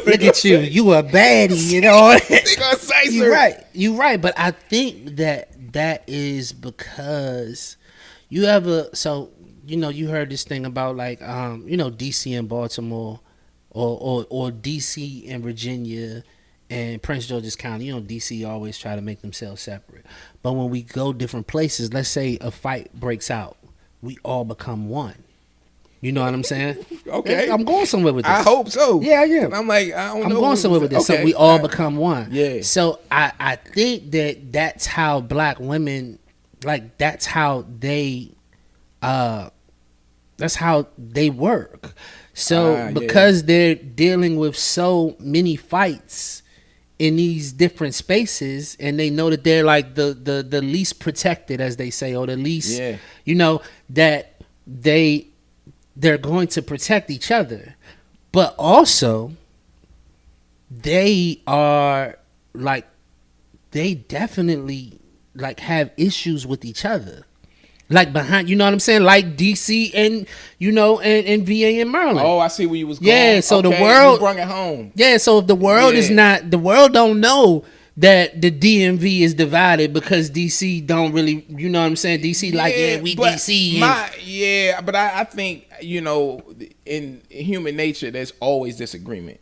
Look at you. You a baddie, you know." They gonna say You're sir. right. You're right. But I think that is because you ever you heard this thing about like DC and Baltimore or DC and Virginia and Prince George's County. DC always try to make themselves separate. But when we go different places, let's say a fight breaks out, we all become one. You know what I'm saying? Okay. I'm going somewhere with this. I hope so. Yeah, yeah. And I'm like, I don't know. I'm going somewhere with this. Okay. So we all become one. Yeah. So I think that's how black women, like that's how they That's how they work. So Yeah. because they're dealing with so many fights in these different spaces, and they know that they're like the least protected, as they say, or the least, Yeah. you know, that they're going to protect each other, but also they are like, they definitely like have issues with each other, like behind, you know what I'm saying, like DC and, you know, and VA and Maryland. Oh, I see where you was going. Yeah, so the Okay, world- you brought it home. Yeah, so if the world is Yeah. not, the world don't know that the DMV is divided because DC don't really, you know what I'm saying, DC like, yeah, we but DC. but I think, you know, in human nature, there's always disagreement,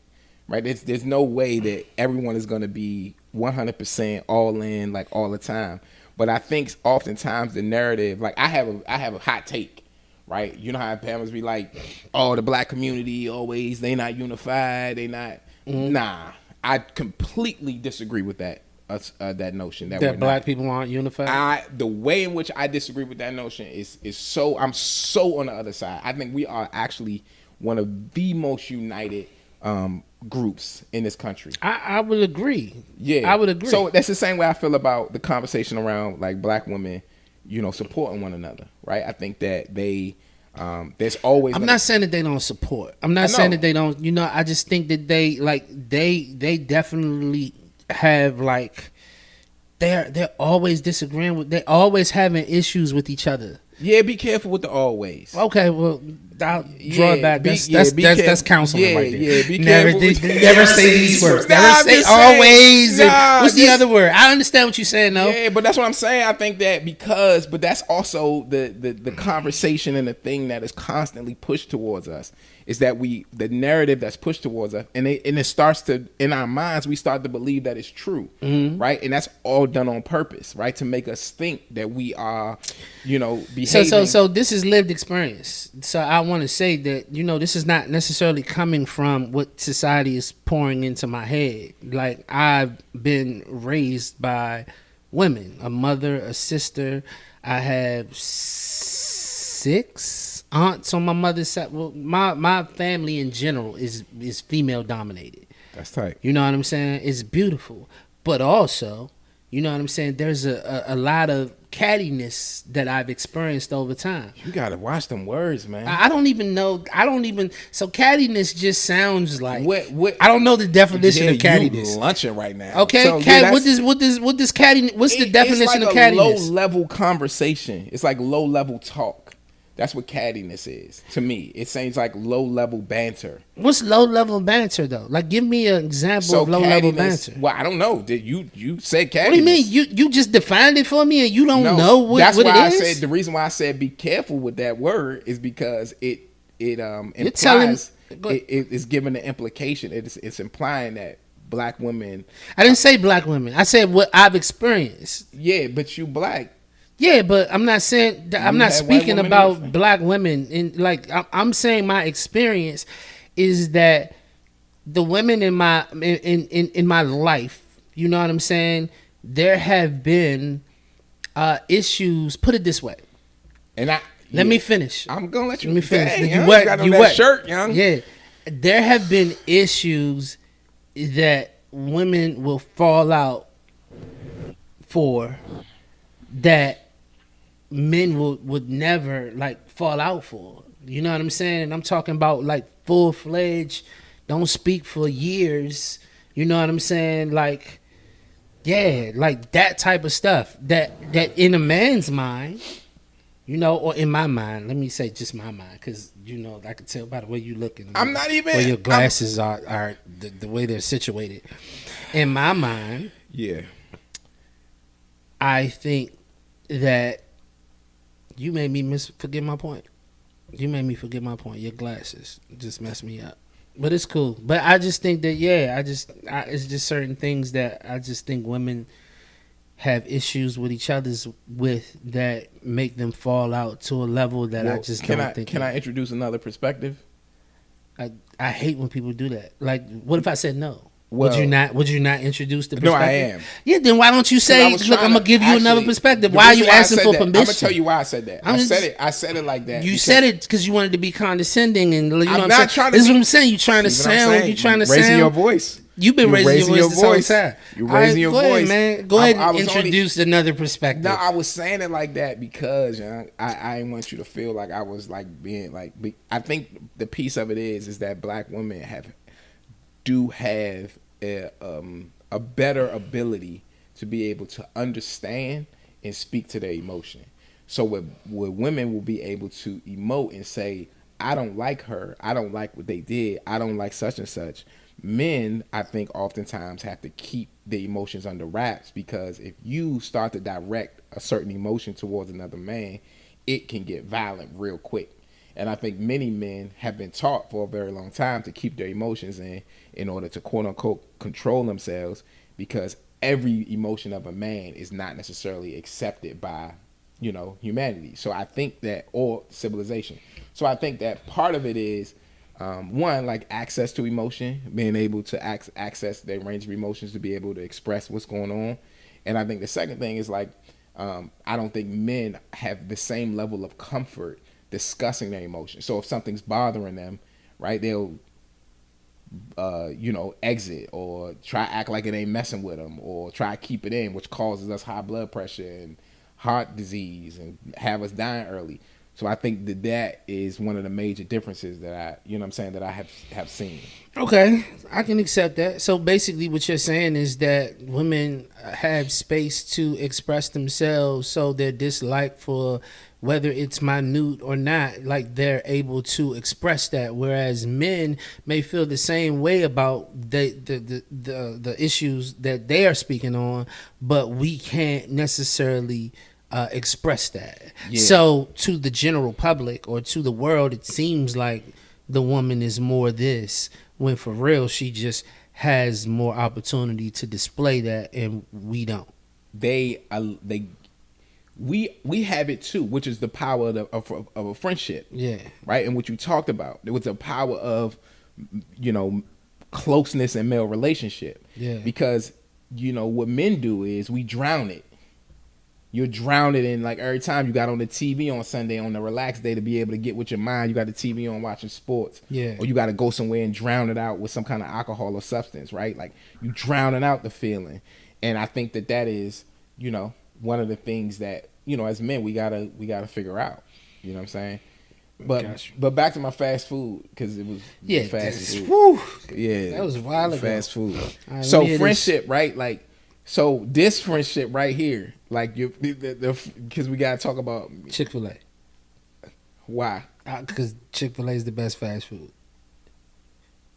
right? There's no way that everyone is going to be 100% all in like all the time. But I think oftentimes the narrative, like I have a hot take, right? You know how parents be like, oh, the black community always, they not unified, they not. Nah, I completely disagree with that. That notion that we're that black not. people aren't unified. The way in which I disagree with that notion is so, I'm so on the other side. I think we are actually one of the most united groups in this country. I would agree. Yeah, I would agree. So that's the same way I feel about the conversation around like black women, you know, supporting one another, right? I think that they, there's always. I'm not saying that they don't support. I'm not saying that they don't. You know, I just think that they like they definitely have like they're always disagreeing with. They're always having issues with each other. Yeah, be careful with the always. Okay, well, I'll draw it back. That's counseling right there. Yeah, be never, careful. never say these words. Nah, Never I'm say just saying, always. nah, What's the just- other word? I understand what you're saying, though. Yeah, but that's what I'm saying. I think that but that's also the conversation and the thing that is constantly pushed towards us is that the narrative that's pushed towards us, and it starts to, in our minds, we start to believe that it's true, right? And that's all done on purpose, right? To make us think that we are, you know, behaving. So this is lived experience. So I want to say that, you know, this is not necessarily coming from what society is pouring into my head. Like, I've been raised by women, a mother, a sister. I have 6 aunts on my mother's side. Well, my family in general is female dominated. That's tight. You know what I'm saying? It's beautiful, but also, you know what I'm saying, there's a lot of cattiness that I've experienced over time. You gotta watch them words, man. I don't even know. So cattiness just sounds like What I don't know the definition of You cattiness. lunching right now. Okay, So, cat. that's- What does cattiness? What's the definition it's of like a cattiness? low level conversation. It's like low level talk. That's what cattiness is to me. It seems like low level banter. What's low level banter though? Like, give me an example of low level banter. Well, I don't know. Did you said cattiness? What do you mean? You just defined it for me, and you don't No, know what that's what why it is? I said the reason why I said be careful with that word is because it telling- implies go- it is giving the implication. It's implying that black women. I didn't say black women. I said what I've experienced. Yeah, but you black. Yeah, but I'm not saying I'm not had white speaking women in about your- black women. And like I'm saying, my experience is that the women in my in my life, you know what I'm saying, there have been issues. Put it this way. And Let me finish. I'm gonna let you. Let me finish. Dang, You young, what? got on You that what? shirt, young. Yeah, there have been issues that women will fall out for that men would never like fall out for. You know what I'm saying? And I'm talking about like full-fledged, don't speak for years. You know what I'm saying? Like, yeah, like that type of stuff. That in a man's mind, you know, or in my mind, let me say just my mind, because, you know, I can tell by the way you look and I'm not even. where your glasses are the way they're situated. In my mind, Yeah. I think that you made me forget my point. You made me forget my point. Your glasses just messed me up. But it's cool. But I just think that, yeah, it's just certain things that I just think women have issues with each other's with that make them fall out to a level that I just don't think. Can I introduce another perspective? I hate when people do that. Like, what if I said no? Would you not introduce the perspective? No, I am. Yeah, then why don't you say, look, I'm gonna give you another perspective? Why are you asking for permission? I'm gonna tell you why I said that. I said it like that. You said it because you wanted to be condescending, and you know I'm what not I'm trying saying. to This is be- what I'm saying. You trying to sound. You trying to raising sound. your voice. You've been raising your voice this whole time. You're raising your Go ahead, voice, man. Go ahead I and was introduce another perspective. No, I was saying it like that because I didn't want you to feel like I was like being like. I think the piece of it is that black women have a better ability to be able to understand and speak to their emotion. So where women will be able to emote and say, I don't like her, I don't like what they did, I don't like such and such. Men, I think, oftentimes have to keep the emotions under wraps, because if you start to direct a certain emotion towards another man, it can get violent real quick. And I think many men have been taught for a very long time to keep their emotions in order to quote unquote control themselves, because every emotion of a man is not necessarily accepted by, you know, humanity. So I think that, or civilization. So I think that part of it is, one, like access to emotion, being able to access their range of emotions to be able to express what's going on. And I think the second thing is like, I don't think men have the same level of comfort discussing their emotions. So if something's bothering them, right, they'll, exit or try to act like it ain't messing with them, or try to keep it in, which causes us high blood pressure and heart disease and have us dying early. So I think that is one of the major differences that I have seen. Okay, I can accept that. So basically what you're saying is that women have space to express themselves, so their dislike for whether it's minute or not, like they're able to express that, whereas men may feel the same way about the issues that they are speaking on, but we can't necessarily express that. Yeah. So to the general public or to the world, it seems like the woman is more this, when for real she just has more opportunity to display that, and we don't. We have it too, which is the power of a friendship. Yeah. Right. And what you talked about, there was a power of, closeness in male relationship. Yeah. Because, what men do is we drown it. You're drowned in, like, every time you got on the TV on Sunday on the relaxed day to be able to get with your mind, you got the TV on watching sports. Yeah. Or you got to go somewhere and drown it out with some kind of alcohol or substance, right? Like, you drowning out the feeling. And I think that is, one of the things that, as men, we gotta figure out. You know what I'm saying? But back to my fast food, because it was fast food. Whew, Yeah. that was a while ago. Fast food. Right, So friendship, right? Like, so this friendship right here, like, because we gotta talk about Chick-fil-A. why. Because Chick-fil-A is the best fast food.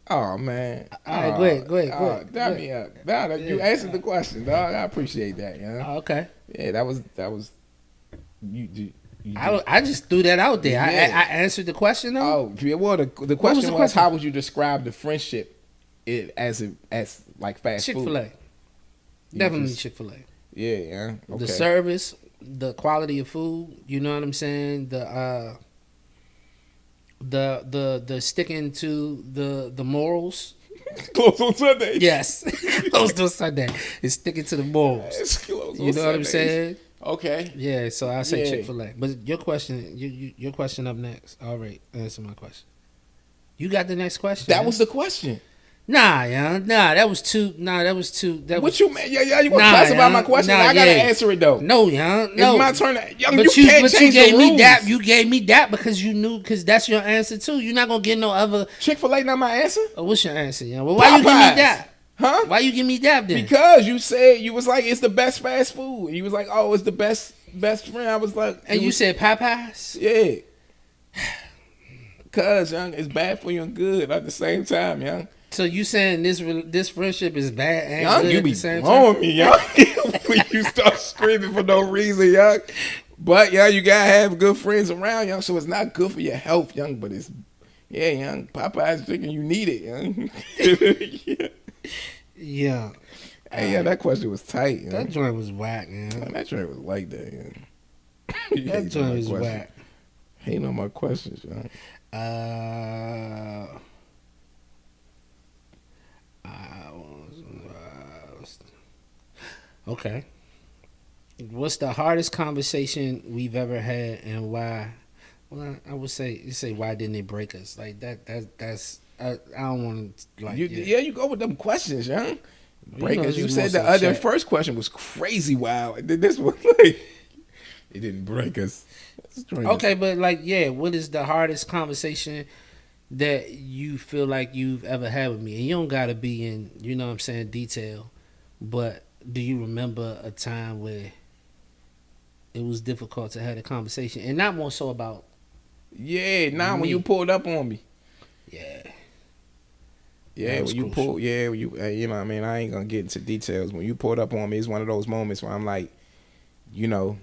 Oh man! All right, go ahead. Dab me up. You answered the question, dog. I appreciate that. Okay. Yeah, that was. You I just threw that out there. Yeah. I answered the question though. Oh, yeah, well, the question was, how would you describe the friendship as like fast Chick-fil-A. food? Definitely Chick-fil-A. Yeah. Okay. The service, the quality of food, you know what I'm saying? The sticking to the morals. Close on Sundays. Yes. Close on Sunday. It's sticking to the morals. It's close on You know what I'm Sundays. saying? Okay. Yeah, so I say Yeah. Chick-fil-A. But your question, your question up next. All right, answer my question. You got the next question? That was the question. Nah, that was too. What you mean? Yeah, you want to classify my question? I gotta answer it though. No, no. It's my turn. Young, But you can't change gave the me rules. that. You gave me that because you knew, because that's your answer too. You're not gonna get no other. Chick-fil-A not my answer. Oh, what's your answer, young? Well, why you give me Popeyes. that? Huh? Why you give me that then? Because you said, you was like, it's the best fast food. And you was like, oh, it's the best friend. I was like, And you said Popeyes? yeah. Cause young, it's bad for you and good at the same time, young. So you saying this friendship is bad and Young, good you at be the same blowing time? me, young. When you start screaming for no reason, young. But young, you gotta have good friends around, young. So it's not good for your health, young. But it's, yeah, young. Popeye's chicken, you need it, young. Yeah. Hey, yeah, that question was tight, young. That joint was whack, man. That joint was like that, young. That joint was whack. Hating on my questions, young. I want Okay. What's the hardest conversation we've ever had, and why? Well, I would say you say why didn't it break us? Like that's I don't want to like You go with them questions, young. Breakers. this You is said mostly the other chat. first question was crazy wild. And then this one, like, it didn't break us. Okay, but like what is the hardest conversation that you feel like you've ever had with me? And you don't gotta be in, you know what I'm saying, detail. But do you remember a time where it was difficult to have a conversation, and not more so about Yeah, when Me. you pulled up on me. yeah. Yeah, That was when you crucial. pull, when you, you know what I mean? I ain't gonna get into details. When you pulled up on me, it's one of those moments where I'm like, you know,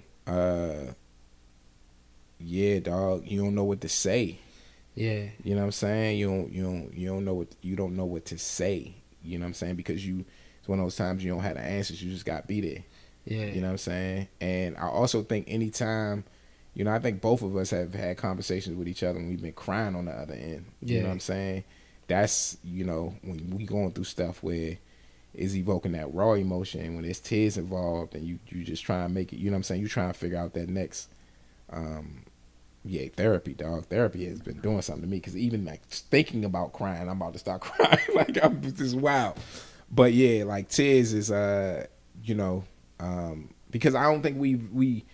yeah, dog, you don't know what to say. Yeah. You know what I'm saying? You don't know what to say. You know what I'm saying? Because it's one of those times you don't have the answers. You just got to be there. Yeah. You know what I'm saying? And I also think anytime, I think both of us have had conversations with each other and we've been crying on the other end. You know Yeah. what I'm saying? That's, when we going through stuff where it's evoking that raw emotion, when there's tears involved and you just try and make it, you know what I'm saying? You trying to figure out that next, therapy, dog. Therapy has been doing something to me because even like thinking about crying, I'm about to start crying. Like, this is wild. But yeah, like tears is, because I don't think we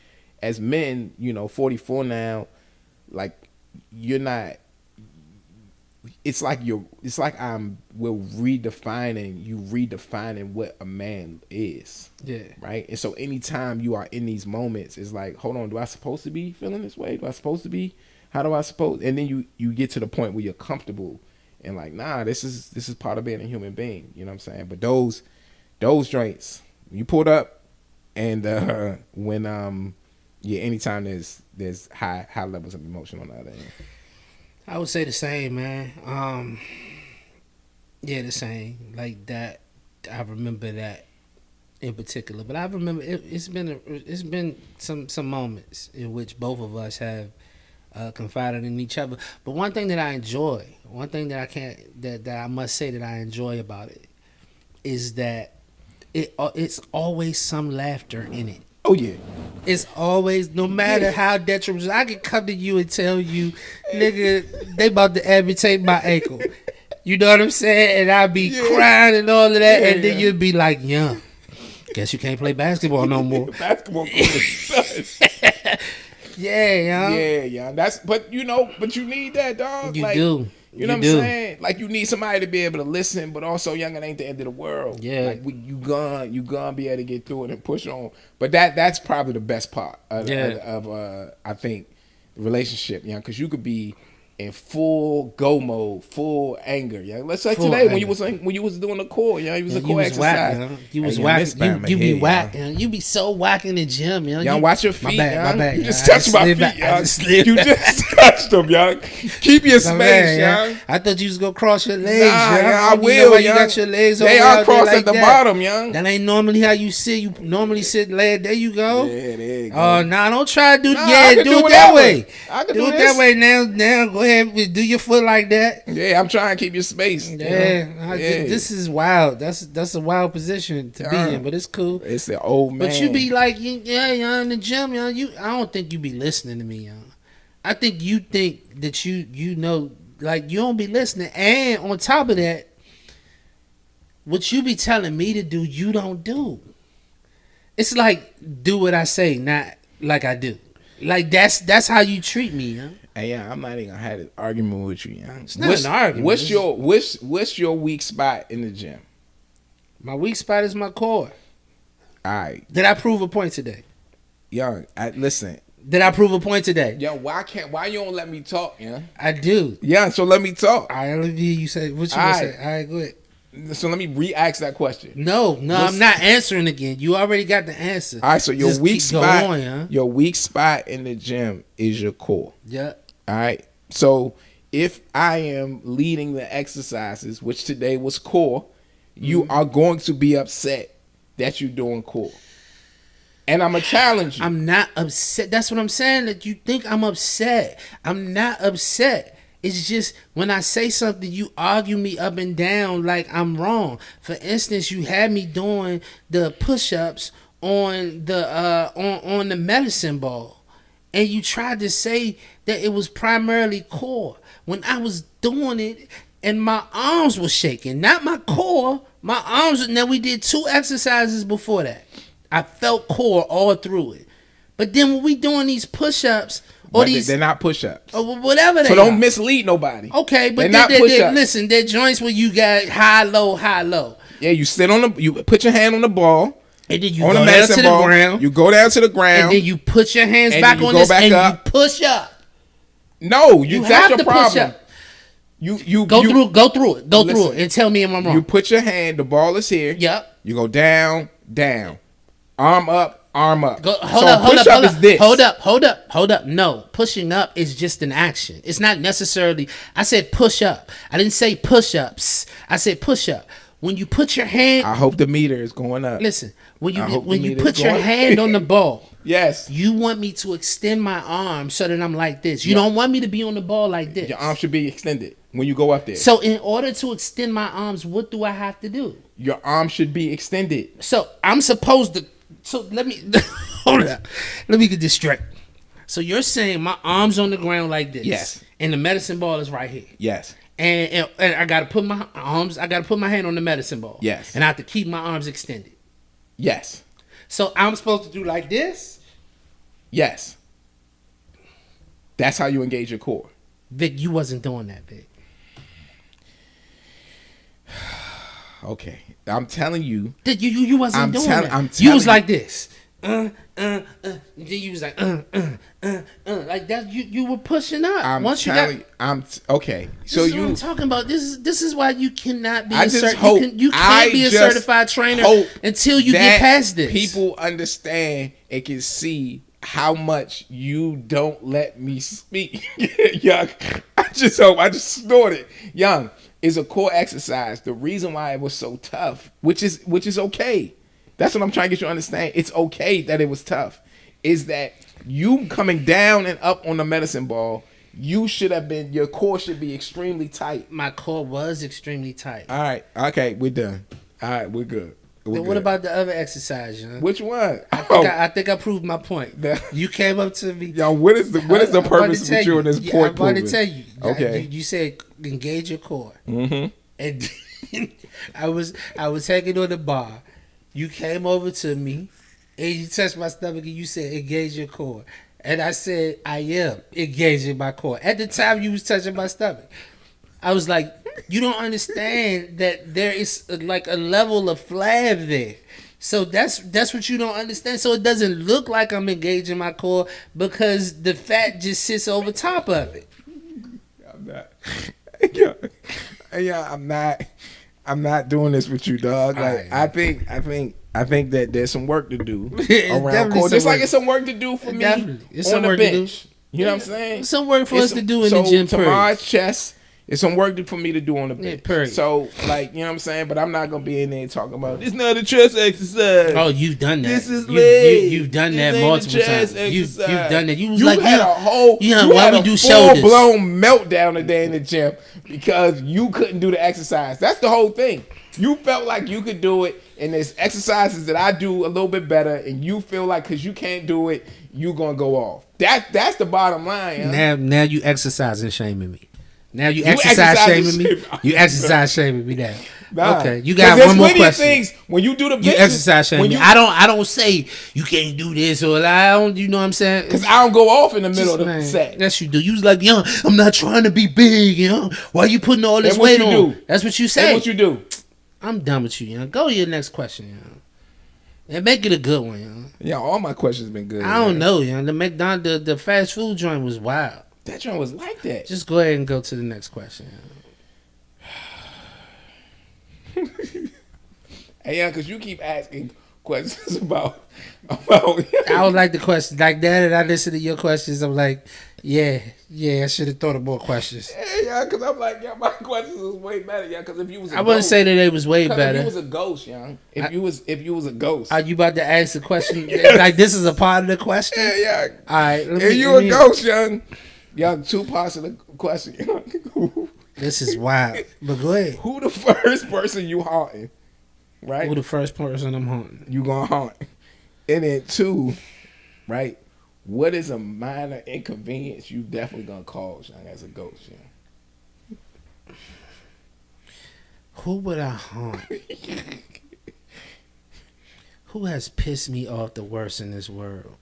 as men, 44 now, like you're not. It's like we're redefining what a man is. Yeah. Right. And so anytime you are in these moments, it's like, hold on, do I supposed to be feeling this way? Do I supposed to be? How do I suppose? And then you get to the point where you're comfortable and like, nah, this is part of being a human being. You know what I'm saying? But those joints, when you pulled up, and when anytime there's high levels of emotion on the other end. I would say the same, man. The same. Like that. I remember that in particular, but I remember it's been some moments in which both of us have confided in each other. But one thing that I enjoy, that I must say that I enjoy about it, is that it's always some laughter in it. Oh yeah. It's always, no matter how detrimental, I can come to you and tell you, nigga, they about to amputate my ankle. You know what I'm saying? And I'd be crying and all of that, and then you'd be like, yeah, guess you can't play basketball no more. Basketball court is Yeah. but you need that, dog. You do. You know what I'm saying? Like, you need somebody to be able to listen, but also, young, it ain't the end of the world. Yeah. Like, you gonna be able to get through it and push on. But that's probably the best part of I think, the relationship, because you could be in full go mode, full anger. Yeah, let's say Full today anger. when you was doing the core, you was a You core was exercise. whack, you was Hey, whack. You be whack. Yeah. You be so whack in the gym, yo. Y'all watch your feet, my bad. You just I touched my slid feet, back. I y'all. just slid You back. just touched them, y'all. Keep your My space, bad, y'all. I thought you was gonna cross your legs, Nah, yo. I don't will, know why you young. got your legs They over are out there crossed like at the that. bottom, young. That ain't normally how you sit. You normally sit laid. There you go. Yeah, there you go. Oh, nah, don't try to do. Nah, I Yeah, can do do it it that that way. way. I can do do it this. that way. Now, go ahead. Do your foot like that. Yeah, I'm trying to keep your space. This is wild. That's a wild position to be in, but it's cool. It's the old man. But you be like, you're in the gym, yo. I don't think you be listening to me, yo. I think you think that you know, like, you don't be listening, and on top of that, what you be telling me to do, you don't do. It's like, do what I say, not like I do. Like, that's how you treat me, yo. Hey, yeah, I'm not even gonna have an argument with you, young. It's not an argument. What's your weak spot in the gym? My weak spot is my core. All right, Did I prove a point today? young. Listen, Did I prove a point today? yo, why you don't let me talk, yeah? I do. Yeah, so let me talk. I let me hear you say what you All gonna right. say. All right, go ahead. So let me re-ask that question. No, What's- I'm not answering again. You already got the answer. All right, so your Just weak keep spot, going, huh? your weak spot in the gym is your core. Yeah. All right. So if I am leading the exercises, which today was core, you are going to be upset that you're doing core. And I'm going to challenge you. I'm not upset. That's what I'm saying. That you think I'm upset. I'm not upset. It's just when I say something, you argue me up and down like I'm wrong. For instance, you had me doing the push-ups on the medicine ball, and you tried to say that it was primarily core when I was doing it, and my arms were shaking, not my core. My arms. Now we did 2 exercises before that. I felt core all through it, but then when we doing these push-ups. Or these, they're not push-ups. Or whatever they So don't are. mislead nobody. Okay, but they're not push-ups. Listen, they're joints where you got high, low, high, low. Yeah, you sit on you put your hand on the ball. And then you on go the down medicine to the ball. ground. You go down to the ground. And then you put your hands and back you on go this back and up. you push up. No, You that's have your to problem. push up. You Go through it. Go Listen, through it and tell me if I'm wrong. You put your hand, the ball is here. Yep. You go down, down. Arm up, arm up. Hold up. Is this. Hold up. No, pushing up is just an action. It's not necessarily. I said push up. I didn't say push ups. I said push up. When you put your hand. I hope the meter is going up. Listen, when you meter put is your going- hand on the ball. Yes. You want me to extend my arm so that I'm like this. You don't want me to be on the ball like this. Your arm should be extended when you go up there. So in order to extend my arms, what do I have to do? Your arm should be extended. So I'm supposed to. So let me hold up. Let me get this straight. So you're saying my arms on the ground like this? Yes. And the medicine ball is right here. Yes. And I gotta put my arms. I gotta put my hand on the medicine ball. Yes. And I have to keep my arms extended. Yes. So I'm supposed to do like this. Yes. That's how you engage your core. Vic, you wasn't doing that, Vic. Okay. I'm telling you. You wasn't I'm doing tell- that. I'm You was telling like this. Then you was like like that. You were pushing up. I'm Once you telling got. okay. This So is what you I'm talking about. This is why you cannot be. I just hope you can't be a just certified trainer hope until you that get past this. people understand and can see how much you don't let me speak. Young, I just snorted. Young, is a core exercise. The reason why it was so tough, which is okay. That's what I'm trying to get you to understand. It's okay that it was tough. Is that you coming down and up on the medicine ball, you should have been, your core should be extremely tight. My core was extremely tight. All right. Okay, we're done. All right, we're good. Then what about the other exercise, you know? Which one? I think I proved my point. You came up to me. Yo, what is the purpose of you in this point? I'm about to tell you. Okay. You said engage your core. Mm-hmm. And I was hanging on the bar. You came over to me and you touched my stomach and you said engage your core. And I said I am engaging my core. At the time you was touching my stomach, I was like, you don't understand that there is like a level of flab there. So that's what you don't understand. So it doesn't look like I'm engaging my core because the fat just sits over top of it. I'm not. Yeah, I'm not doing this with you, dog. Like, right. I think that there's some work to do around core. Just like it's some work to do for me it's on the work bench. To do. You know what I'm saying? It's some work for us to do in the gym. Tomorrow's chest. It's some work for me to do on the bench. Yeah, so, like, you know what I'm saying? But I'm not going to be in there talking about, this not a chest exercise. Oh, you've done that. This is leg. You've done that multiple times. You've done that. You was you had a whole, why we do shoulders? Full-blown meltdown today in the gym because you couldn't do the exercise. That's the whole thing. You felt like you could do it, and there's exercises that I do a little bit better, and you feel like because you can't do it, you going to go off. That's the bottom line. Huh? Now you exercising shaming me. Now you exercise shaming me. You exercise shaming me now. Nah. Okay, you got one more question. Things, when you do the benches, you exercise shaming me. I don't say you can't do this or I don't. You know what I'm saying? Because I don't go off in the middle of the set. Yes, you do. You was like, yo, I'm not trying to be big. You know, why you putting all this weight on? Do. That's what you say. That's what you do. I'm done with you. You know, go to your next question. You know, and make it a good one. You know? Yeah, all my questions been good. I don't know. You know, the McDonald's, the fast food joint was wild. That joint was like that. Just go ahead and go to the next question. Hey, yeah, because you keep asking questions about. I don't like the questions like that. And I listen to your questions. I'm like, yeah, I should have thought of more questions. Yeah, because I'm like, yeah, my questions was way better, yeah. Because if you was, I wouldn't say that they was way better. If you was a ghost, young. If you was a ghost. Are you about to ask the question? Yes. Like this is a part of the question? Yeah. All right. If you a ghost, young. Young, two parts of question. This is wild. But go ahead. Who the first person you haunting? Right? Who the first person I'm haunting? You gonna haunt. And then 2, right? What is a minor inconvenience you definitely gonna cause, young, as a ghost, young? Who would I haunt? Who has pissed me off the worst in this world?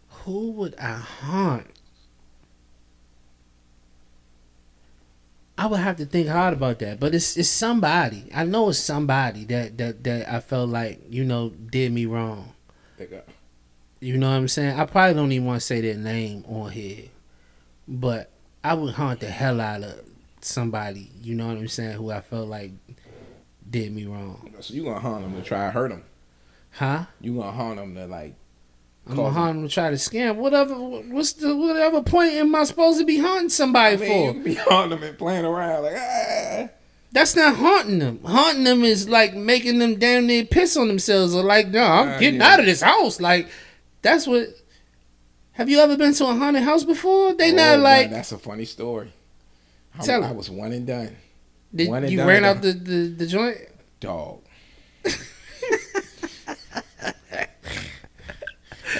Who would I haunt? I would have to think hard about that, but it's somebody. I know it's somebody that I felt like, you know, did me wrong. You know what I'm saying? I probably don't even want to say their name on here, but I would haunt the hell out of somebody. You know what I'm saying? Who I felt like did me wrong. So you gonna haunt them to try to hurt them? Huh? You gonna haunt them to like? I'm gonna haunt them to try to scam. Whatever point am I supposed to be haunting somebody for? You can be haunting them and playing around like ah. That's not haunting them. Haunting them is like making them damn near piss on themselves or like, no, I'm getting out of this house. Like, that's what. Have you ever been to a haunted house before? They not like. Man, that's a funny story. Tell I was one and done. Did you ran out the joint? Dog.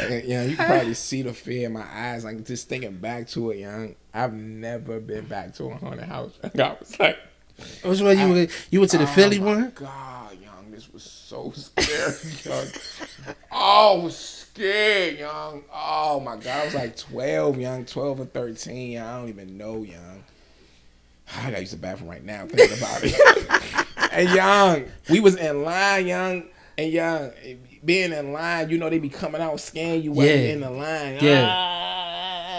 Yeah, you can probably see the fear in my eyes. Like just thinking back to it, young. I've never been back to a haunted house. I was like, which one you went to the Philly one? God, young, this was so scary, young. Oh, I was scared, young. Oh my God, I was like 12, young, 12 or 13. Young. I don't even know, young. I gotta use the bathroom right now. Thinking about it. And young, we was in line, young, and young. Being in line, you know they be coming out scaring you while you're in the line.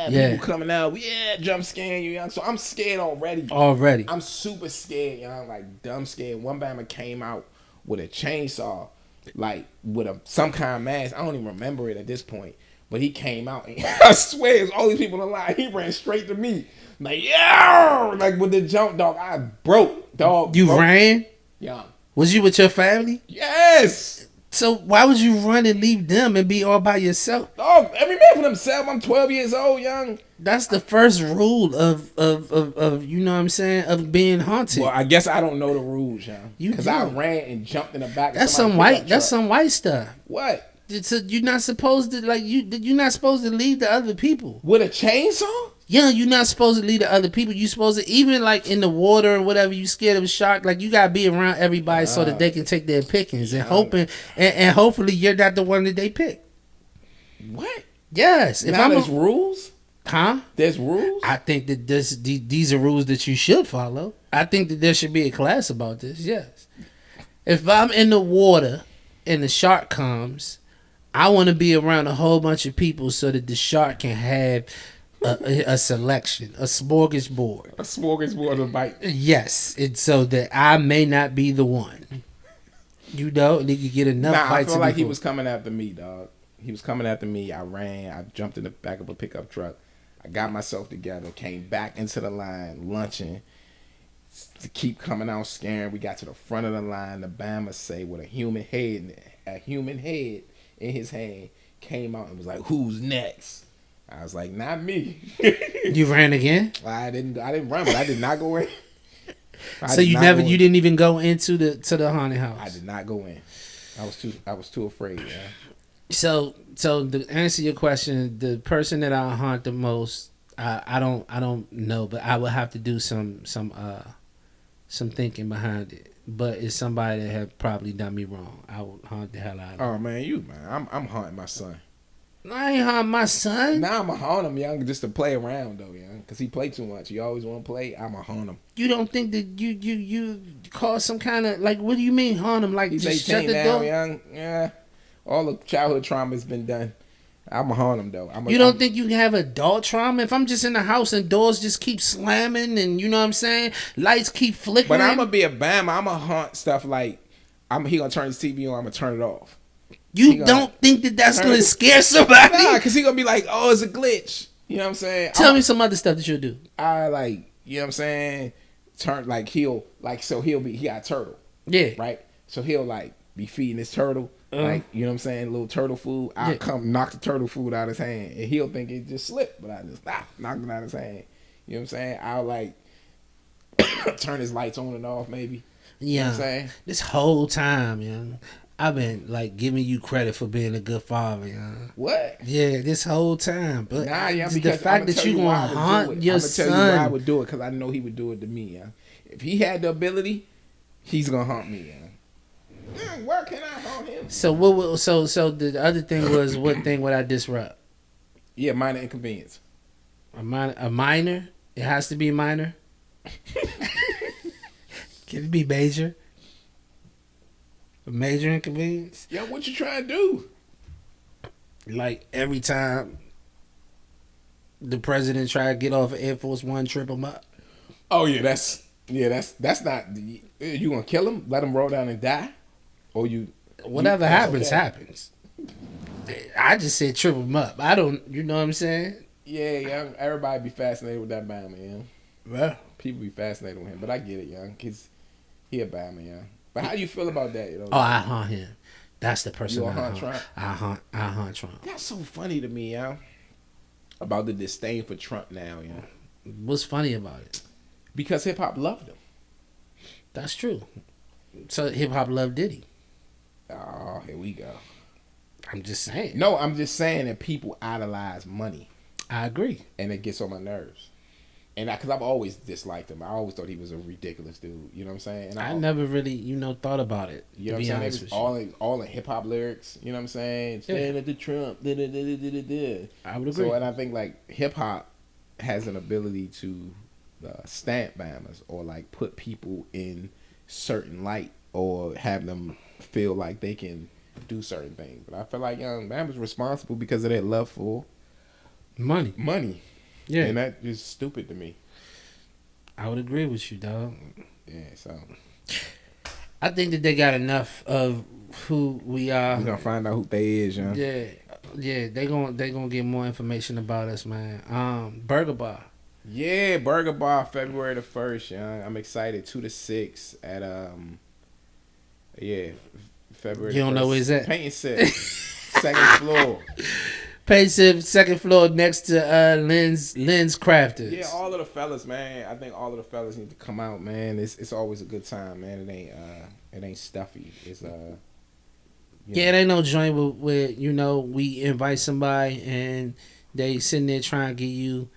People coming out, jump scaring you, young. So I'm scared already. I'm super scared, young, like dumb scared. One bama came out with a chainsaw, like with some kind of mask. I don't even remember it at this point. But he came out and I swear it's all these people in line. He ran straight to me. Like, yeah, like with the jump dog. I broke, dog. You ran? Yeah. Was you with your family? Yes. So why would you run and leave them and be all by yourself? Oh, every man for themselves. I'm 12 years old, young. That's the first rule of you know what I'm saying, of being haunted. Well, I guess I don't know the rules, young. Because I ran and jumped in the back. That's some white. That's some white stuff. What? You're not supposed to you're not supposed to leave the other people with a chainsaw. Yeah, you're not supposed to lead the other people. You supposed to, even like in the water or whatever, you scared of a shark. Like you gotta be around everybody so that they can take their pickings and hopefully you're not the one that they pick. What? Yes. If there's rules. Huh? There's rules. I think that these are rules that you should follow. I think that there should be a class about this. Yes. If I'm in the water and the shark comes, I want to be around a whole bunch of people so that the shark can have a selection, a smorgasbord. A smorgasbord of bite. Yes, it's so that I may not be the one. You know, and he could get enough bites. I feel like he was coming after me, dog. He was coming after me. I ran. I jumped in the back of a pickup truck. I got myself together. Came back into the line, lunching. To keep coming out scaring. We got to the front of the line. The Bama say with a human head in his hand, came out and was like, "Who's next?" I was like, "Not me." You ran again? I didn't run, but I did not go in. So you didn't even go into the haunted house. I did not go in. I was too afraid. Yeah. So to answer your question, the person that I haunt the most, I don't know, but I would have to do some thinking behind it. But it's somebody that have probably done me wrong. I would haunt the hell out of. Oh man, I'm haunting my son. I ain't haunting my son. Now I'm a haunt him, young, just to play around though, young, because he play too much. He always want to play. I'm a haunt him. You don't think that you cause some kind of like? What do you mean haunt him? Like he's just 18 shut the now, door? Young. Yeah, all the childhood trauma has been done. I'm a haunt him though. You don't think you can have adult trauma? If I'm just in the house and doors just keep slamming and you know what I'm saying, lights keep flickering. But I'm gonna be a Bama. I'm gonna haunt stuff like he gonna turn his TV on. I'm gonna turn it off. You don't think that's gonna scare somebody? Nah, because he gonna be like, oh, it's a glitch. You know what I'm saying? Tell me some other stuff that you'll do. I like, you know what I'm saying? Turn like he got a turtle. Yeah. Right? So he'll like be feeding his turtle. like, you know what I'm saying, little turtle food. I come knock the turtle food out of his hand, and he'll think it just slipped, but I just knocked it out of his hand. You know what I'm saying? I'll like turn his lights on and off, maybe. You know what I'm saying? This whole time, young, I've been like giving you credit for being a good father, young. What? Yeah, this whole time, but Nah, yeah, the because fact that you gonna haunt your I'm gonna tell you why I son. would do it, because I know he would do it to me. Yeah. If he had the ability, he's gonna haunt me. Yeah. Where can I haunt him? So what? So the other thing was, what thing would I disrupt? Yeah, minor inconvenience. A minor? It has to be minor. Can it be major? A major inconvenience? Yeah, what you trying to do? Like every time the president try to get off of Air Force One, trip him up. Oh yeah, that's not. You gonna kill him? Let him roll down and die? Or you? Whatever happens, happens. I just said trip him up. I don't. You know what I'm saying? Yeah, young. Everybody be fascinated with that Bama, man. Well, People be fascinated with him, but I get it, young. Cause he a Bama, young. But how you feel about that? You know? oh, I haunt him. That's the person You I gonna haunt haunt. Trump? I haunt Trump. That's so funny to me, young. About the disdain for Trump now, young. What's funny about it? Because hip hop loved him. That's true. So hip hop love Diddy. Oh, here we go. I'm just saying. No, I'm just saying that people idolize money, I agree. and it gets on my nerves. And because I've always disliked him, I always thought he was a ridiculous dude. You know what I'm saying? And I never really, thought about it. You know to what I'm be saying? honest All with you. all in hip hop lyrics. You know what I'm saying? Stand at the Trump. Da, da, da, da, da, da, da. I would agree. So, and I think like hip hop has an ability to stamp Bammers or like put people in certain light or have them feel like they can do certain things. But I feel like young Bama's responsible because of their love for Money. Yeah. And that is stupid to me. I would agree with you, dog. Yeah, so I think that they got enough of who we are. we're gonna find out who they is, young. Yeah. They gonna get more information about us, man. Burger Bar. Yeah, Burger Bar, February the 1st, young. I'm excited. 2 to 6 at February. You don't know where it's at? Paint and Sip, second floor. Paysive, second floor next to Lynn's Crafters. Yeah, all of the fellas, man. I think all of the fellas need to come out, man. It's always a good time, man. It ain't stuffy. It's Yeah, it ain't no joint where we invite somebody and they sitting there trying to give you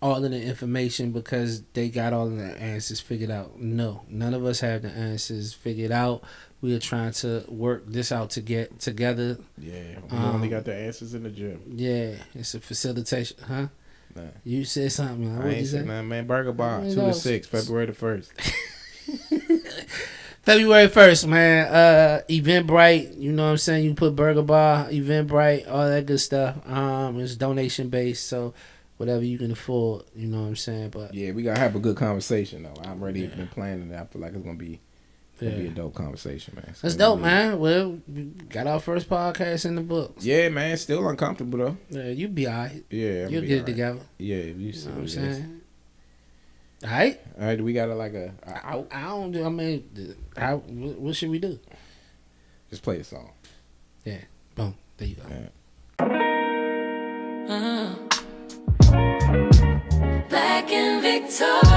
all of the information because they got all of the answers figured out. No, none of us have the answers figured out. We are trying to work this out to get together. Yeah, we only got the answers in the gym. Yeah, it's a facilitation, huh? Nah. You said something. What I you ain't say? saying nothing, man. Burger Bar, 2 to 6, February the 1st. February 1st, man. Eventbrite, you know what I'm saying? You put Burger Bar, Eventbrite, all that good stuff. It's donation based, so whatever you can afford, you know what I'm saying? But Yeah, we gotta have a good conversation though. I'm already been planning it. I feel like it's gonna be a dope conversation, man. That's dope, man. Well, we got our first podcast in the books. Yeah, man. Still uncomfortable though. Yeah, you be alright. Yeah, You'll get it together. Yeah, you see You know what what I'm I'm saying. saying? Alright? All right, do we got a out? I don't do, I mean, what should we do? Just play a song. Yeah, boom. There you go. Yeah. Black and Victoria.